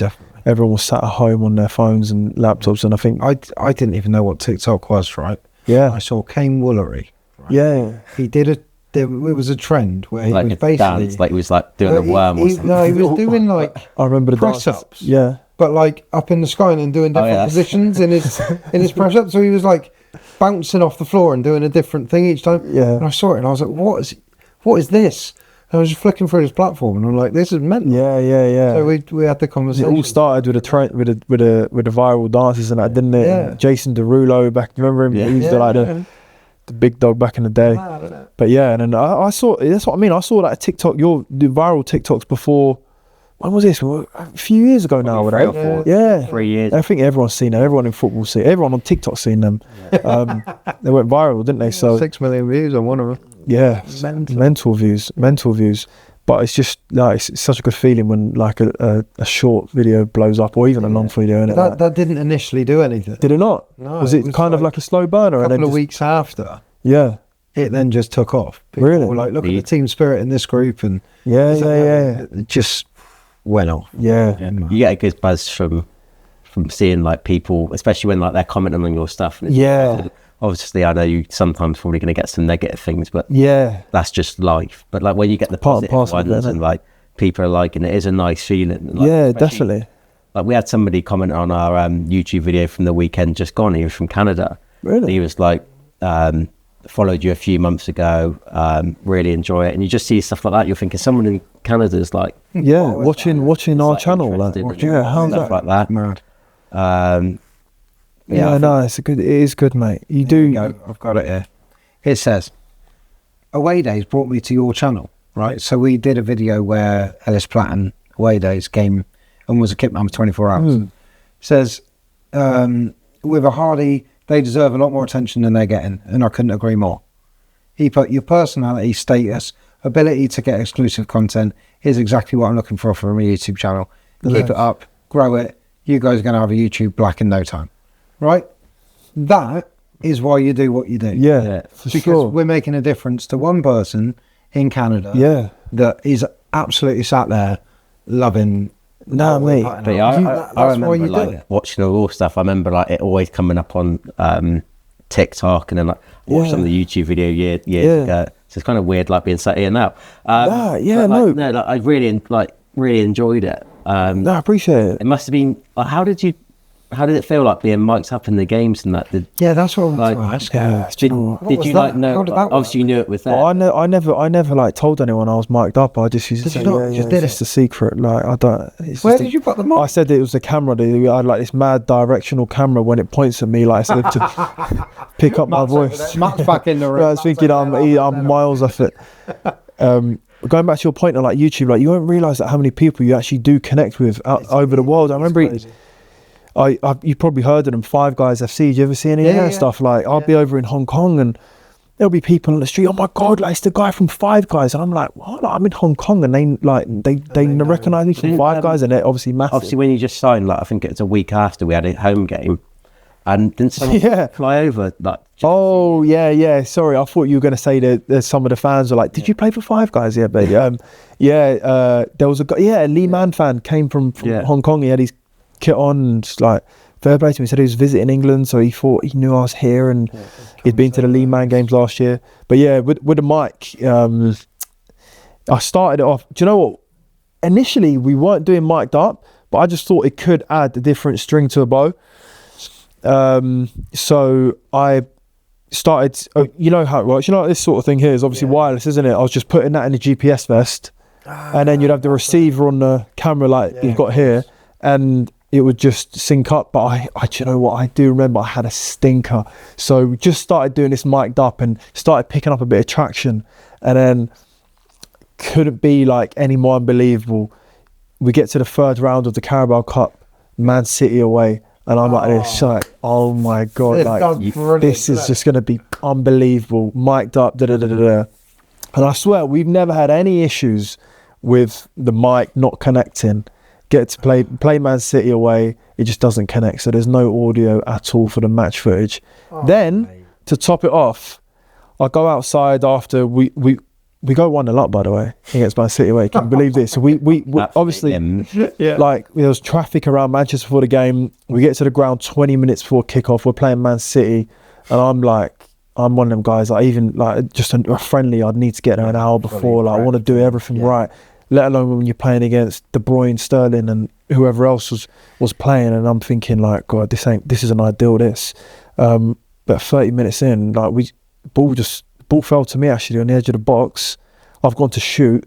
everyone was sat at home on their phones and laptops. And I think I didn't even know what TikTok was, right? Yeah. I saw Kane Woolery. Right? Yeah. He did it was a trend where he like was a basically dance, like he was like doing a worm or something. No, he was doing like I remember the press dance. ups. Yeah. But like up in the sky and doing different positions in his press up. So he was like bouncing off the floor and doing a different thing each time. Yeah. And I saw it and I was like, what is this? And I was just flicking through his platform and I'm like, this is mental. Yeah. So we had the conversation. It all started with the viral dances and that, didn't it? Yeah. And Jason Derulo back, remember him? Yeah. He used to the big dog back in the day. But and then I saw, that's what I mean, I saw like TikTok, the viral TikToks before, when was this? A few years ago now. 3 or 4. Yeah. 3 years. I think everyone's seen them, everyone in football everyone on TikTok's seen them. They went viral, didn't they? So 6 million views on one of them. Yeah. Mental views. But it's just like it's such a good feeling when like a short video blows up, or even a long video. Innit? That didn't initially do anything. Did it not? No. Was it kind of like a slow burner? A couple of weeks after, yeah, it then just took off. People Really? were like, look at the team spirit in this group, and yeah. it just went off. Yeah. You get a good buzz from seeing like people, especially when like they're commenting on your stuff. And obviously, I know you sometimes probably going to get some negative things, but that's just life. But like when you get the positive ones and like people are liking it, is a nice feeling. And, like, definitely. Like we had somebody comment on our YouTube video from the weekend just gone. He was from Canada. Really? He was like, followed you a few months ago, really enjoy it. And you just see stuff like that. You're thinking someone in Canada is like, watching our channel, like, how's stuff that? like that. Mad. It is good, mate. You do. I've got it here. It says, away days brought me to your channel, right? So we did a video where Ellis Platten away days came and was a Kitman for 24 hours. Says, with a Hardy, they deserve a lot more attention than they're getting, and I couldn't agree more. He put, your personality, status, ability to get exclusive content is exactly what I'm looking for from a YouTube channel. Keep it up, grow it. You guys are going to have a YouTube black in no time. Right? That is why you do what you do. Yeah, for because sure. we're making a difference to one person in Canada that is absolutely sat there loving. No, mate. But yeah, I remember like watching all stuff. I remember like it always coming up on TikTok, and then like watched some of the YouTube video years ago. So it's kind of weird like being sat here now. I really enjoyed it. No, I appreciate it. It must have been. How did it feel like being mic'd up in the games and that? That's what I want to ask. Yeah, did you like know? Obviously, you knew it was there. Well, I never like told anyone I was mic'd up. I just used to say, it's a secret. Like I don't. Where did you put the mic? I said it was a camera. I had like this mad directional camera when it points at me, like to pick up my voice. Matt's back in the room. I was thinking I'm miles off it. Going back to your point on like YouTube, like you won't realise that how many people you actually do connect with over the world. I remember you probably heard of them, Five Guys FC. Did you ever see any of that stuff? Like I'll be over in Hong Kong and there'll be people on the street. Oh my God, like it's the guy from Five Guys, and I'm like, what? Like, I'm in Hong Kong, and they recognise me from Five Guys, and they're obviously massive. Obviously, when you just signed, like I think it was a week after we had a home game, and didn't someone fly over like? Sorry, I thought you were going to say that some of the fans were like, "Did you play for Five Guys?" Yeah, baby. There was a guy. Yeah, a Lee Man fan came from Hong Kong. He had his kit on, and like fair play to him. He said he was visiting England, so he thought he knew I was here, and he'd been to the Lee Man games last year. But yeah, with the mic, I started it off. Do you know what? Initially, we weren't doing mic'd up, but I just thought it could add a different string to a bow. So I started, you know how it works. You know, this sort of thing here is obviously wireless, isn't it? I was just putting that in the GPS vest, and then you'd have the receiver on the camera like you've got here, and it would just sync up. But I you know what, I do remember I had a stinker. So we just started doing this mic'd up and started picking up a bit of traction, and then couldn't be like any more unbelievable. We get to the third round of the Carabao Cup, Man City away, and I'm like this, like, oh my God, like this is just going to be unbelievable. Mic'd up, And I swear, we've never had any issues with the mic not connecting. Get to play Man City away, it just doesn't connect. So there's no audio at all for the match footage. Then, to top it off, I go outside after we go 1-0 up, by the way, against Man City away. Can you believe this? So we obviously, like, there was traffic around Manchester before the game. We get to the ground 20 minutes before kickoff. We're playing Man City, and I'm one of them guys. Like, even like just a friendly, I'd need to get there an hour before. Like, I want to do everything right. Let alone when you're playing against De Bruyne, Sterling, and whoever else was playing. And I'm thinking like, God, this isn't ideal. But 30 minutes in, like ball fell to me actually on the edge of the box. I've gone to shoot,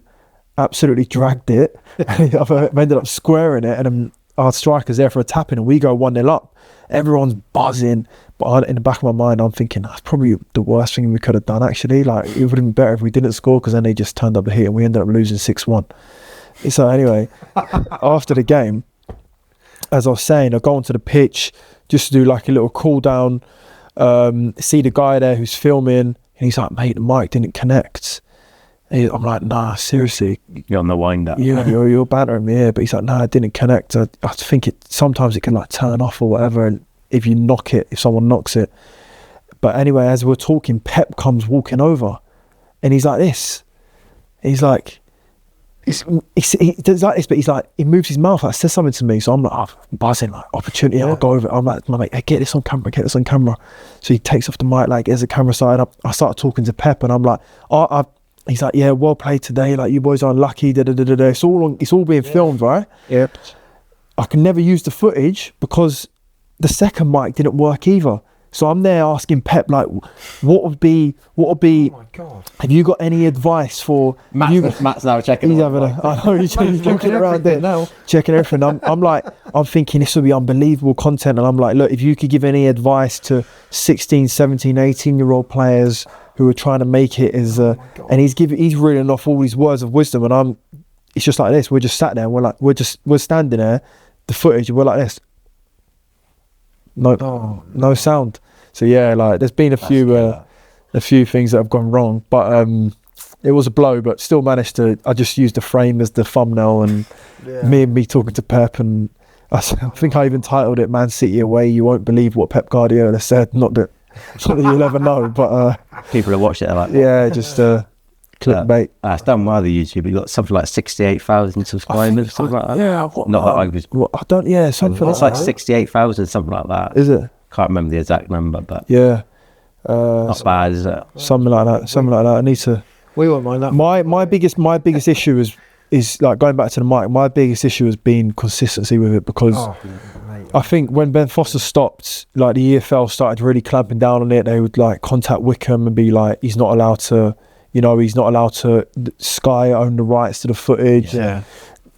absolutely dragged it. I've ended up squaring it, and our striker's there for a tap in, and we go 1-0 up. Everyone's buzzing, but in the back of my mind, I'm thinking that's probably the worst thing we could have done. Actually, like it would have been better if we didn't score, because then they just turned up the heat and we ended up losing 6-1. So anyway, after the game, as I was saying, I go onto the pitch just to do like a little cool down. See the guy there who's filming, and he's like, "Mate, the mic didn't connect." I'm like, "Nah, seriously, you're on the wind up." Yeah, you're bantering me here, but he's like, "Nah, it didn't connect." I think sometimes it can like turn off or whatever, and if someone knocks it. But anyway, as we're talking, Pep comes walking over, and he's like this. He's like, he does like this, but he's like, he moves his mouth, like says something to me. So I'm like, I'm buzzing, like opportunity. I'll go over it. I'm like, mate, hey, get this on camera. So he takes off the mic, like, there's a camera side up. I start talking to Pep, and I'm like, he's like, yeah, well played today. Like, you boys are unlucky. It's all being filmed, right? Yeah. I can never use the footage because the second mic didn't work either. So I'm there asking Pep, like, what would be? Oh my God! Have you got any advice for? Matt's now checking. He's having I know he's looking around there now, checking everything. I'm thinking this will be unbelievable content, and I'm like, look, if you could give any advice to 16, 17, 18-year-old players who are trying to make it, and he's reading off all these words of wisdom, and it's just like this. We're just sat there, and we're standing there, the footage, and we're like this. No sound. So yeah, like there's been a few things that have gone wrong, but it was a blow. But still managed to. I just used the frame as the thumbnail, and me talking to Pep, and I think I even titled it "Man City away. You won't believe what Pep Guardiola said." Not that you'll ever know, but people have watched it. Like, just clickbait. It's done well, the YouTube. You got something like 68,000 subscribers, something like that. Yeah, not that I was. I don't. Yeah, something. It's like 68,000, something like that. Is it? Can't remember the exact number, but yeah, not bad, is it? Something like that. I need to. We won't mind that. My biggest issue is is like going back to the mic. My biggest issue has been consistency with it, because I think when Ben Foster stopped, like the EFL started really clamping down on it. They would like contact Wickham and be like, he's not allowed to Sky own the rights to the footage. Yeah.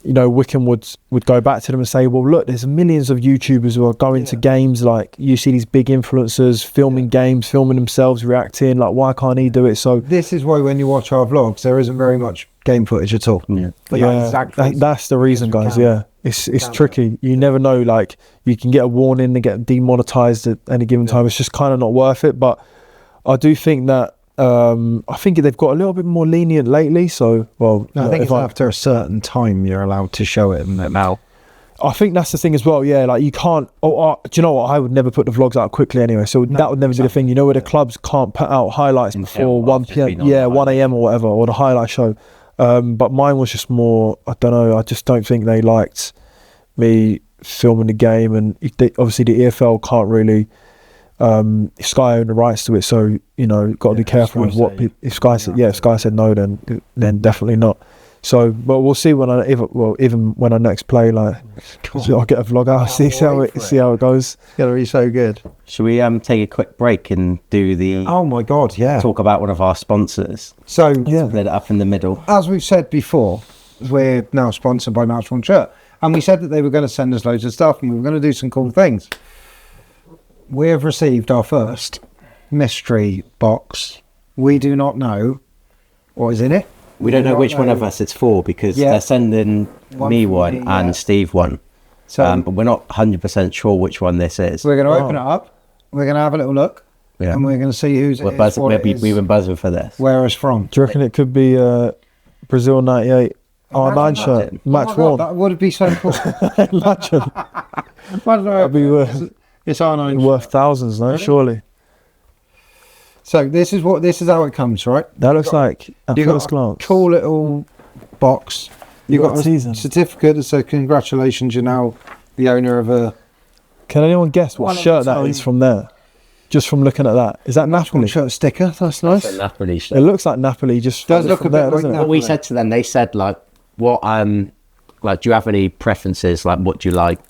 You know, Wickham would go back to them and say, well, look, there's millions of YouTubers who are going to games. Like, you see these big influencers filming games, filming themselves, reacting. Like, why can't he do it? So this is why when you watch our vlogs, there isn't very much game footage at all. Yeah. But that's the reason, guys. Yeah, it's tricky. You never know. Like, you can get a warning and get demonetized at any given time. It's just kind of not worth it. But I do think that I think they've got a little bit more lenient lately. So, I think it's after a certain time you're allowed to show it now. I think that's the thing as well. Yeah, like you can't. Do you know what? I would never put the vlogs out quickly anyway. So that would never be the thing. You know, where the clubs can't put out highlights before 1 p.m. Yeah, 1 a.m. or whatever, or the highlight show. But mine was just more. I don't know. I just don't think they liked me filming the game, and obviously the EFL can't really. Sky own the rights to it, so you know, got to be careful with what people. If Sky said no, then definitely not. So, but we'll see even when I next play, like I'll get a vlog out, see how it goes. It's gonna be so good. Should we take a quick break and do the? Oh my God, yeah. Talk about one of our sponsors. So split it up in the middle. As we've said before, we're now sponsored by Match One Shirt, and we said that they were going to send us loads of stuff, and we were going to do some cool things. We have received our first mystery box. We do not know what is in it. We don't know which one of us it's for, because they're sending me one and Steve one. So, but we're not 100% sure which one this is. We're going to open it up. We're going to have a little look. Yeah. And we're going to see who's we've been buzzing for this. Where it's from. Do you reckon it could be Brazil 98 R9 shirt? Match one. That would be so cool. Imagine. That'd be worth. It's R9 worth thousands, no? Surely. So this is how it comes, right? That looks like at first glance. Cool little box. You got a certificate that says congratulations, you're now the owner of a. Can anyone guess what shirt that is from there? Just from looking at that, is that Napoli shirt sticker? That's nice. That's a Napoli shirt. It looks like Napoli. Just does look a bit like doesn't it? What we said to them, they said like, "What like, do you have any preferences? Like, what do you like?"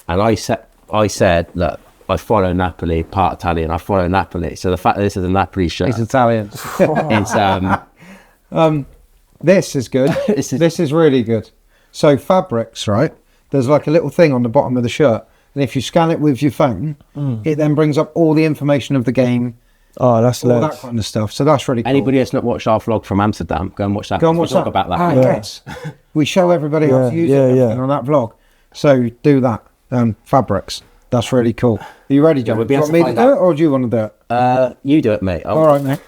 And I said that I follow Napoli, part Italian. I follow Napoli. So the fact that this is a Napoli shirt, it's Italian. It's this is good. This is really good. So fabrics, right? There's like a little thing on the bottom of the shirt, and if you scan it with your phone, it then brings up all the information of the game. Oh, that's all that kind of stuff. So that's really cool. Anybody that's not watched our vlog from Amsterdam, go and watch that. Go and watch that. Talk about that. Yes. We show everybody how to use it on that vlog. So do that. Fabrics. That's really cool. Are you ready, John? Yeah, do you want me to do it, or do you want to do it? You do it, mate. All right, mate.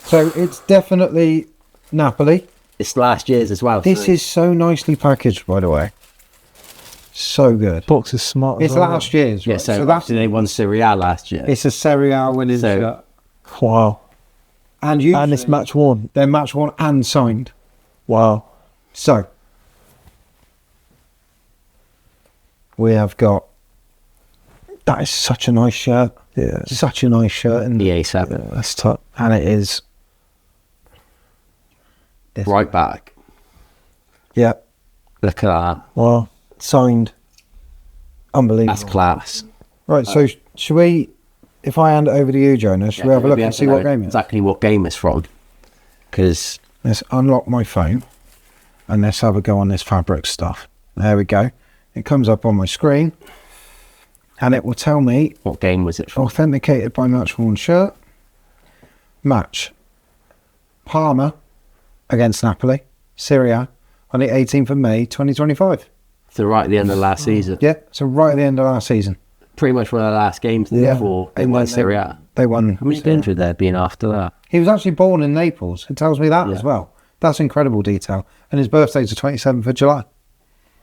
So it's definitely Napoli. It's last year's as well. This is so nicely packaged, by the way. So good. Box is smart. It's last year's. Right? Yeah, so that's they won Serie A last year. It's a Serie A winning shirt. Wow. And it's match worn. They're match worn and signed. Wow. So we have got. That is such a nice shirt. Yeah. Such a nice shirt. And the A7. Yeah, that's tough. And it is. Right back. Yeah. Look at that. Wow. Signed. Unbelievable. That's class. Right, so should we, if I hand it over to you, Jonas, should we have a look and see what game it is? Exactly what game it's from. Because. Let's unlock my phone and let's have a go on this fabric stuff. There we go. It comes up on my screen. And it will tell me what game was it from. Authenticated by Match Worn Shirt. Match Parma against Napoli, Serie A, on the 18th of May 2025. So right at the end of last season. Yeah, so right at the end of last season. Pretty much one of the last games before they won Serie A. They won. How many games would there been after that? He was actually born in Naples. It tells me that as well. That's incredible detail. And his birthday's the 27th of July.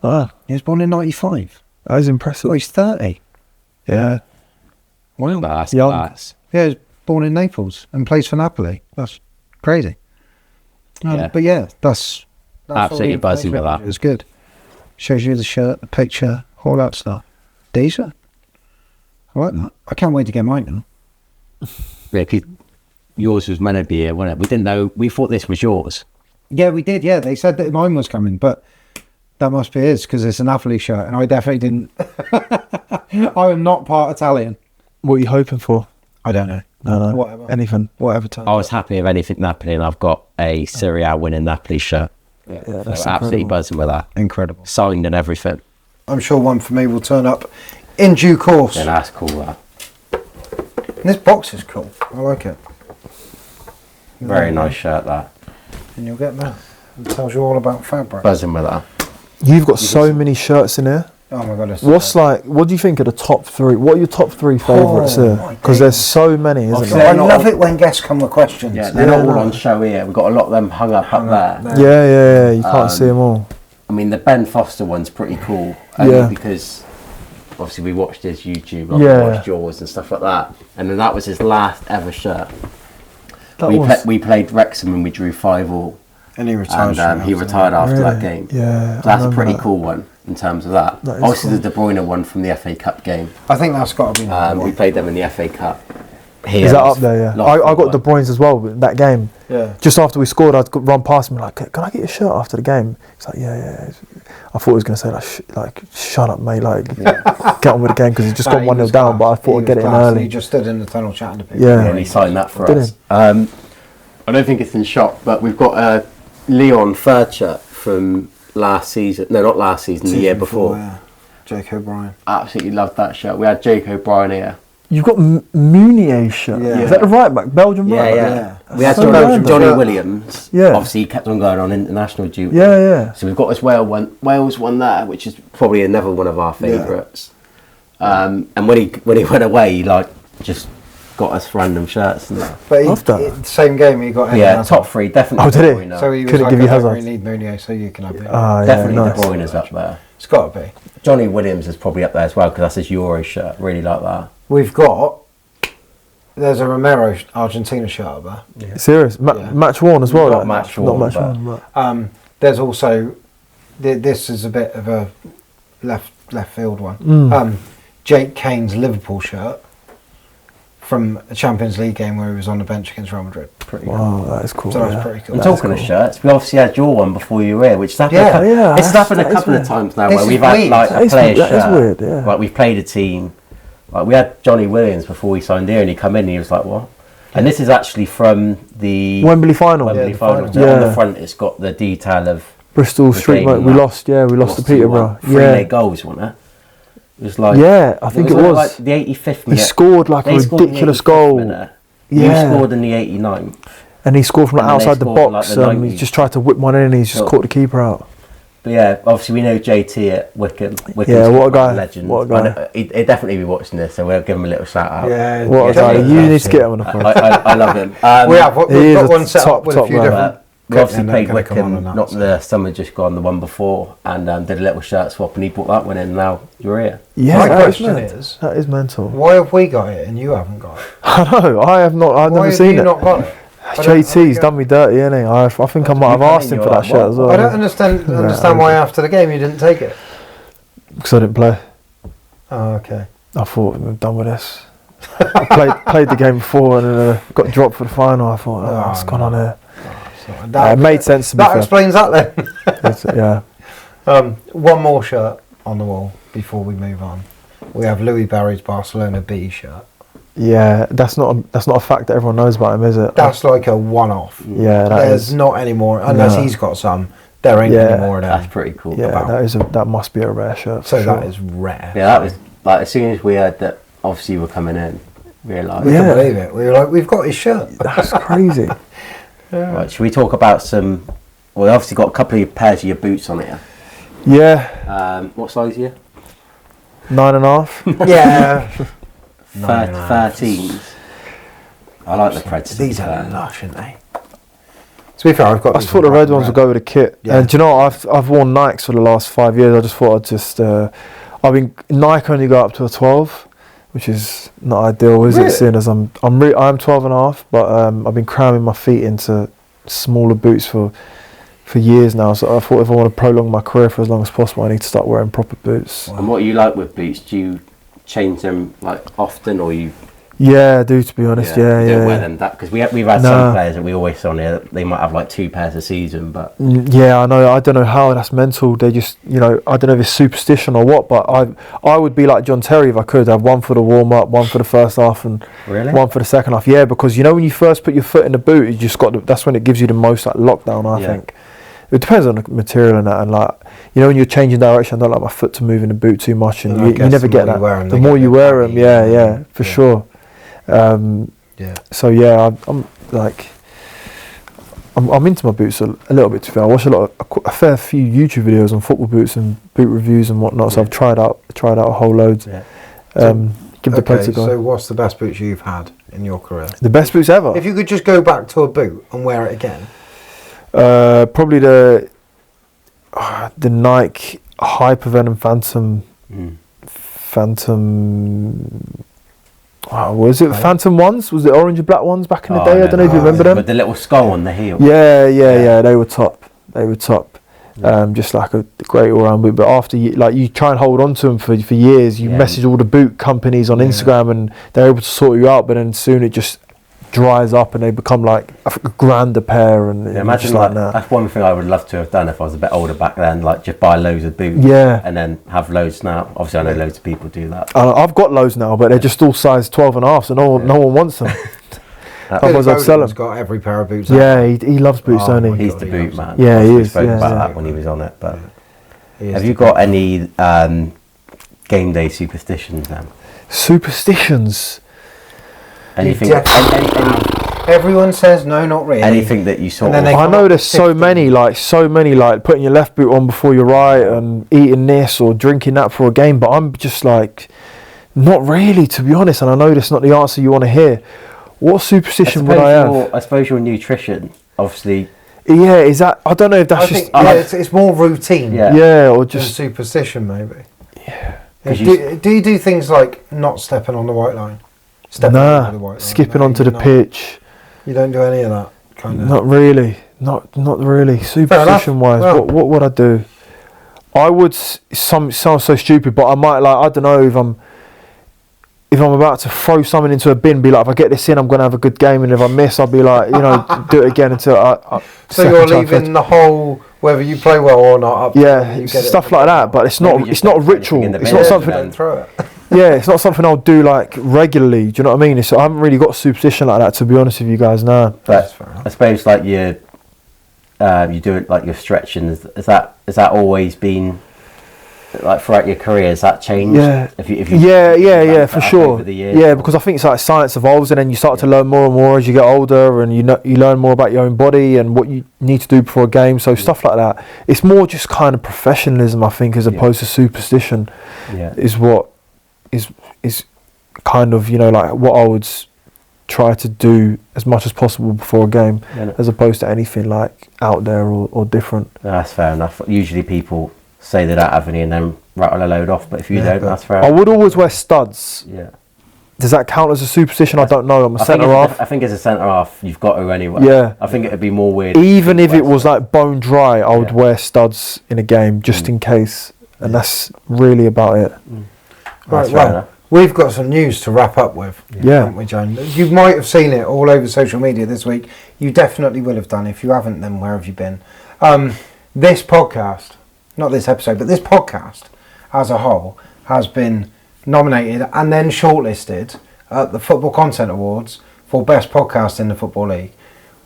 Ah. He was born in 95. That is impressive. Oh, he's 30. Yeah. Well, that's young. Class. Yeah, he was born in Naples and plays for Napoli. That's crazy. But yeah, that's absolutely buzzing with that. It's good. Shows you the shirt, the picture, all that stuff. Decent. I like that. I can't wait to get mine now. Yeah, 'cause yours was meant to be here, wasn't it? We didn't know. We thought this was yours. Yeah, we did. Yeah, they said that mine was coming, but that must be his because it's an Napoli shirt, and I definitely didn't. I am not part Italian. What are you hoping for? I don't know. No. Whatever. Anything. Whatever time. I was happy with anything Napoli, and I've got a Serie A winning Napoli shirt. Yeah, So that's absolutely buzzing with that. Incredible. Signed and everything. I'm sure one for me will turn up in due course. Yeah, that's cool. That. And this box is cool. I like it. Very nice shirt. That. And you'll get that. It tells you all about fabric. Buzzing with that. You've got so many shirts in here. Oh my god! It's What do you think are the top 3? What are your top 3 favourites here? Because there's so many, isn't Obviously, there? I love it when guests come with questions. Yeah, they're not all on show here. We've got a lot of them hung up there. Yeah. You can't see them all. I mean, the Ben Foster one's pretty cool. Because obviously we watched his YouTube, we watched yours and stuff like that. And then that was his last ever shirt. We played Wrexham and we drew 5-5. And he retired. And he retired after that game. Yeah. So that's a pretty cool one in terms of that. Obviously, cool. the De Bruyne one from the FA Cup game. I think that's got to be. We played them in the FA Cup. Here Is that up there? Yeah. I got De Bruyne's as well in that game. Yeah. Just after we scored, I'd run past him like, "Can I get your shirt after the game?" He's like, "Yeah." I thought he was going to say like, "Shut up, mate! Like, get on with the game," because he just got 1-0 down. But I thought I'd get it in early. He just stood in the tunnel chatting to people. Yeah. And he signed that for Did us. I don't think it's in shop, but we've got a Leon third shirt from last season. No, not last season, the year before. Yeah. Jake O'Brien. Absolutely loved that shirt. We had Jake O'Brien here. You've got Munier shirt. Yeah. Is that the right back? Belgian right back? Yeah. We had So random. Johnny Williams. Yeah. Obviously, he kept on going on international duty. Yeah. So we've got this Wales one there, which is probably another one of our favourites. And when he went away, he just got us random shirts and that. But Love that. Same game, he got. Top 3 definitely. Oh, did De he? Bruyne. So he was Couldn't like, give you I don't Hazard. really need Meunier, so you can have it. Definitely nice. De Bruyne's up there. It's got to be. Johnny Williams is probably up there as well because that's his Euro shirt. Really like that. We've got. There's a Romero Argentina shirt up there. Yeah. Serious? Match worn as well? Not like? match Not worn, match but- worn. But There's also. This is a bit of a left field one. Jake Kane's Liverpool shirt from a Champions League game where he was on the bench against Real Madrid. Pretty wow, that is cool. So that's pretty cool. And talking of shirts, we obviously had your one before you were here, which has happened. It's happened a couple of times now where we've had like a player shirt. That is weird, yeah. Like we've played a team. Like we had Johnny Williams before we signed here, and he come in and he was like, "What?" And this is actually from the Wembley final. Wembley final. So on the front, it's got the detail of Bristol Street. game, We lost. Yeah, we lost to Peterborough. 3 late goals, wasn't it? It was like I think it was. Like the 85th minute. He scored like They a scored in the ridiculous 85th goal. minute. Yeah. You scored in the 89th. And he scored from And then they outside the scored, box. like, the He 90s. just tried to whip one in and he's just Cool. caught the keeper out. But yeah, obviously we know JT at Wickham. Yeah, what a guy. Legend. What a guy. I know, he'd definitely be watching this, so we'll give him a little shout out. Yeah, What a guy. You need to get him on the phone. I love him. we have. he We've is got a one set top, up with a top few man. different. We obviously and played they're gonna come on Wickham, and that, not so. the summer just gone, the one before, and did a little shirt swap, and he brought that one in. And now you're here. Yeah, My that is question mad. is, That is mental. why have we got it and you haven't got it? I know. I have not. I've Why never have seen you it. not got it? JT's done me dirty, isn't he? I think I might have asked him for that shirt as well. I don't understand why after the game you didn't take it. Because I didn't play. Oh, okay. I thought we're done with this. I played the game before and got dropped for the final. I thought, what's gone on here? It made sense to be That fair. explains that then. Yeah. One more shirt on the wall before we move on. We have Louis Barry's Barcelona B shirt. Yeah, that's not a fact that everyone knows about him, is it? That's like a one-off. Yeah, There's not any more unless he's got some. There ain't any more of them. That's pretty cool. Yeah, that must be a rare shirt. So for sure. that is rare. Yeah, that was like as soon as we heard that obviously you were coming in, we realised. We couldn't believe it. We were like, we've got his shirt. That's crazy. Right, should we talk about some? Well, we obviously got a couple of pairs of your boots on here. Yeah, What size are you? 9.5. Yeah. 13s. I like the Preds. These are lush, aren't they? To be fair, I've got. I just thought the red ones would go with the kit. Yeah. And do you know what? I've worn Nikes for the last 5 years. I just thought I'd just. Nike only go up to a 12, which is not ideal, is Really? it? Seeing as I'm 12.5, but I've been cramming my feet into smaller boots for years now. So I thought if I want to prolong my career for as long as possible, I need to start wearing proper boots. And what you like with boots? Do you change them like often, or you Yeah, I do, to be honest. Yeah. Don't wear them because we've had some players that we always saw on here that they might have like 2 pairs a season, but yeah, I know. I don't know how that's mental. They just, I don't know if it's superstition or what, but I would be like John Terry if I could have one for the warm up, one for the first half, and one for the second half. Yeah, because when you first put your foot in the boot, you just that's when it gives you the most like lockdown. I think it depends on the material and that, and like when you're changing direction, I don't like my foot to move in the boot too much, and you never get that. The more you wear them, yeah, for sure. So yeah, I'm like, I'm into my boots a little bit. To be fair, I watch a fair few YouTube videos on football boots and boot reviews and whatnot. So I've tried out a whole load. Yeah. Give the place a go. So what's the best boots you've had in your career? The best boots ever. If you could just go back to a boot and wear it again. Probably the Nike Hypervenom Phantom. Oh, was it Phantom ones? Was it orange and black ones back in the day? I don't know if you remember them. With the little skull on the heel. Yeah. They were top. Just like a great all-round boot. But after you try and hold on to them for years, you message all the boot companies on Instagram, and they're able to sort you out. But then soon it just dries up, and they become like a grander pair. And imagine like that. That's one thing I would love to have done if I was a bit older back then. Like just buy loads of boots. And then have loads now. Obviously, I know loads of people do that. I've got loads now, but they're just all size 12 and a half, so no one wants them. Otherwise, I'd sell them. He's got every pair of boots. Yeah, he loves boots, doesn't he? He's the boot man. Yeah, he is. We spoke about that when he was on it. But have you got any game day superstitions then? Superstitions? Anything? Everyone says no, not really. Anything that you sort of... I know there's so many, like putting your left boot on before your right, and eating this or drinking that for a game. But I'm just like, not really, to be honest. And I know that's not the answer you want to hear. What superstition would I have? I suppose your nutrition, obviously. Yeah, is that? I don't know if that's it's more routine. Yeah, or just superstition, maybe. Yeah. Do you do things like not stepping on the white line? Skipping onto the pitch. You don't do any of that kind of. Not really. Not really. Superstition wise, well, what would I do? I would. Sounds so stupid, but I might I don't know if I'm about to throw something into a bin, be like, if I get this in, I'm going to have a good game, and if I miss, I'll be like, do it again until I so you're leaving the whole, whether you play well or not, up. Yeah, stuff like that. But it's not a ritual. It's not something. Don't throw it. Yeah, it's not something I'll do like regularly. Do you know what I mean? I haven't really got a superstition like that, to be honest with you guys. No. But I suppose like you do it like your stretching. Has that always been like throughout your career? Has that changed? Yeah. If you for sure. Over the years? Yeah, because I think it's like science evolves, and then you start to learn more and more as you get older, and you learn more about your own body and what you need to do before a game. So stuff like that. It's more just kind of professionalism, I think, as opposed to superstition. Yeah. Is what is kind of like what I would try to do as much as possible before a game, as opposed to anything like out there or different. That's fair enough. Usually people say they don't have any and then rattle a load off, but if you don't, that's fair. I would always wear studs. Yeah. Does that count as a superstition? I don't know. I'm a centre half. I think as a centre half, you've got to anyway. Yeah. I think it'd be more weird. Even if it was like bone dry, I would wear studs in a game just in case, and that's really about it. Right, well, we've got some news to wrap up with, haven't we, Joan? You might have seen it all over social media this week. You definitely will have done. If you haven't, then where have you been? This podcast, not this episode, but this podcast as a whole has been nominated and then shortlisted at the Football Content Awards for Best Podcast in the Football League.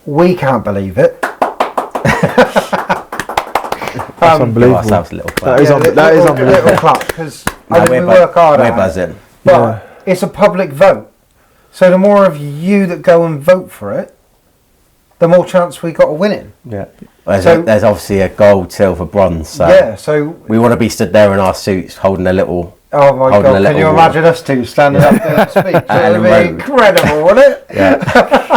We can't believe it. That's unbelievable. That is unbelievable. Little clap, because we work hard at it. We're buzzing. But it's a public vote. So the more of you that go and vote for it, the more chance we got of winning. Yeah. There's obviously a gold, silver, bronze. So we want to be stood there in our suits holding a little... Oh my God, can you imagine us two standing up there and speak? It would be incredible, wouldn't it? Yeah.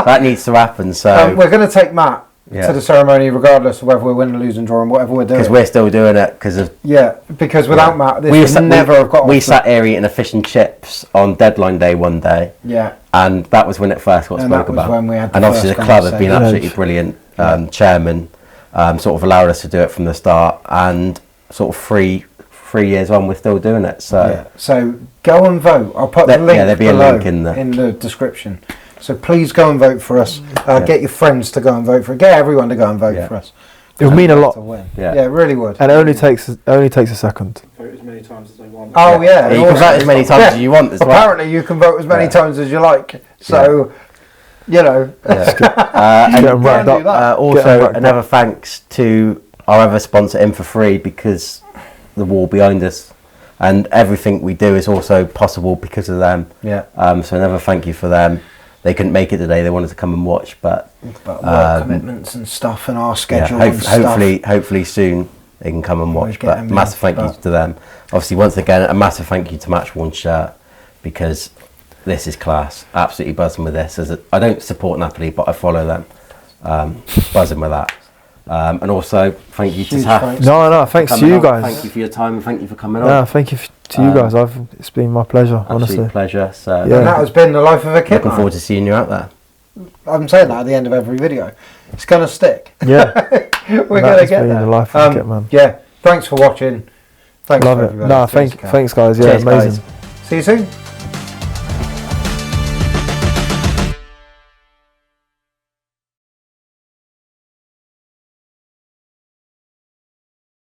That needs to happen, so... we're going to take Matt to the ceremony regardless of whether we're winning, losing, drawing, whatever we're doing. Because we're still doing it because of... Yeah, because without Matt, this would never have got... We sat here eating a fish and chips on deadline day one day. Yeah. And that was when it first got spoke about. When we had and obviously the club have been absolutely brilliant. Chairman sort of allowed us to do it from the start, and sort of 3 years on, we're still doing it. So so go and vote. I'll put the link there'll be a link in the description. So please go and vote for us. Get your friends to go and vote for it. Get everyone to go and vote for us. It would mean a lot. Yeah, it really would. And it only takes a second. Vote as many times as they want. Oh yeah, you can vote as many times as you want as well. Apparently, you can vote as many times as you like. So, you know. Also, another thanks to our other sponsor, In for Free, because the wall behind us, and everything we do is also possible because of them. Yeah. So another thank you for them. They couldn't make it today. They wanted to come and watch, but work commitments and stuff, and our schedule. Hopefully soon they can come and watch. But massive thank you to them. Obviously, once again, a massive thank you to Match Worn Shirt, because this is class. Absolutely buzzing with this. I don't support Napoli, but I follow them. Buzzing with that. And also, thank you to Taf. No, thanks to you guys. Thank you for your time and thank you for coming on. No, thank you to you guys. It's been my pleasure, honestly. Absolute pleasure. So, and that has been the life of a Kitman. Looking forward to seeing you out there. I'm saying that at the end of every video. It's going to stick. Yeah. We're going to get there. The life of a Kitman. Yeah. Thanks for watching. Thanks Love for it. everybody. No, thanks guys. Yeah, Cheers, amazing. Guys. See you soon.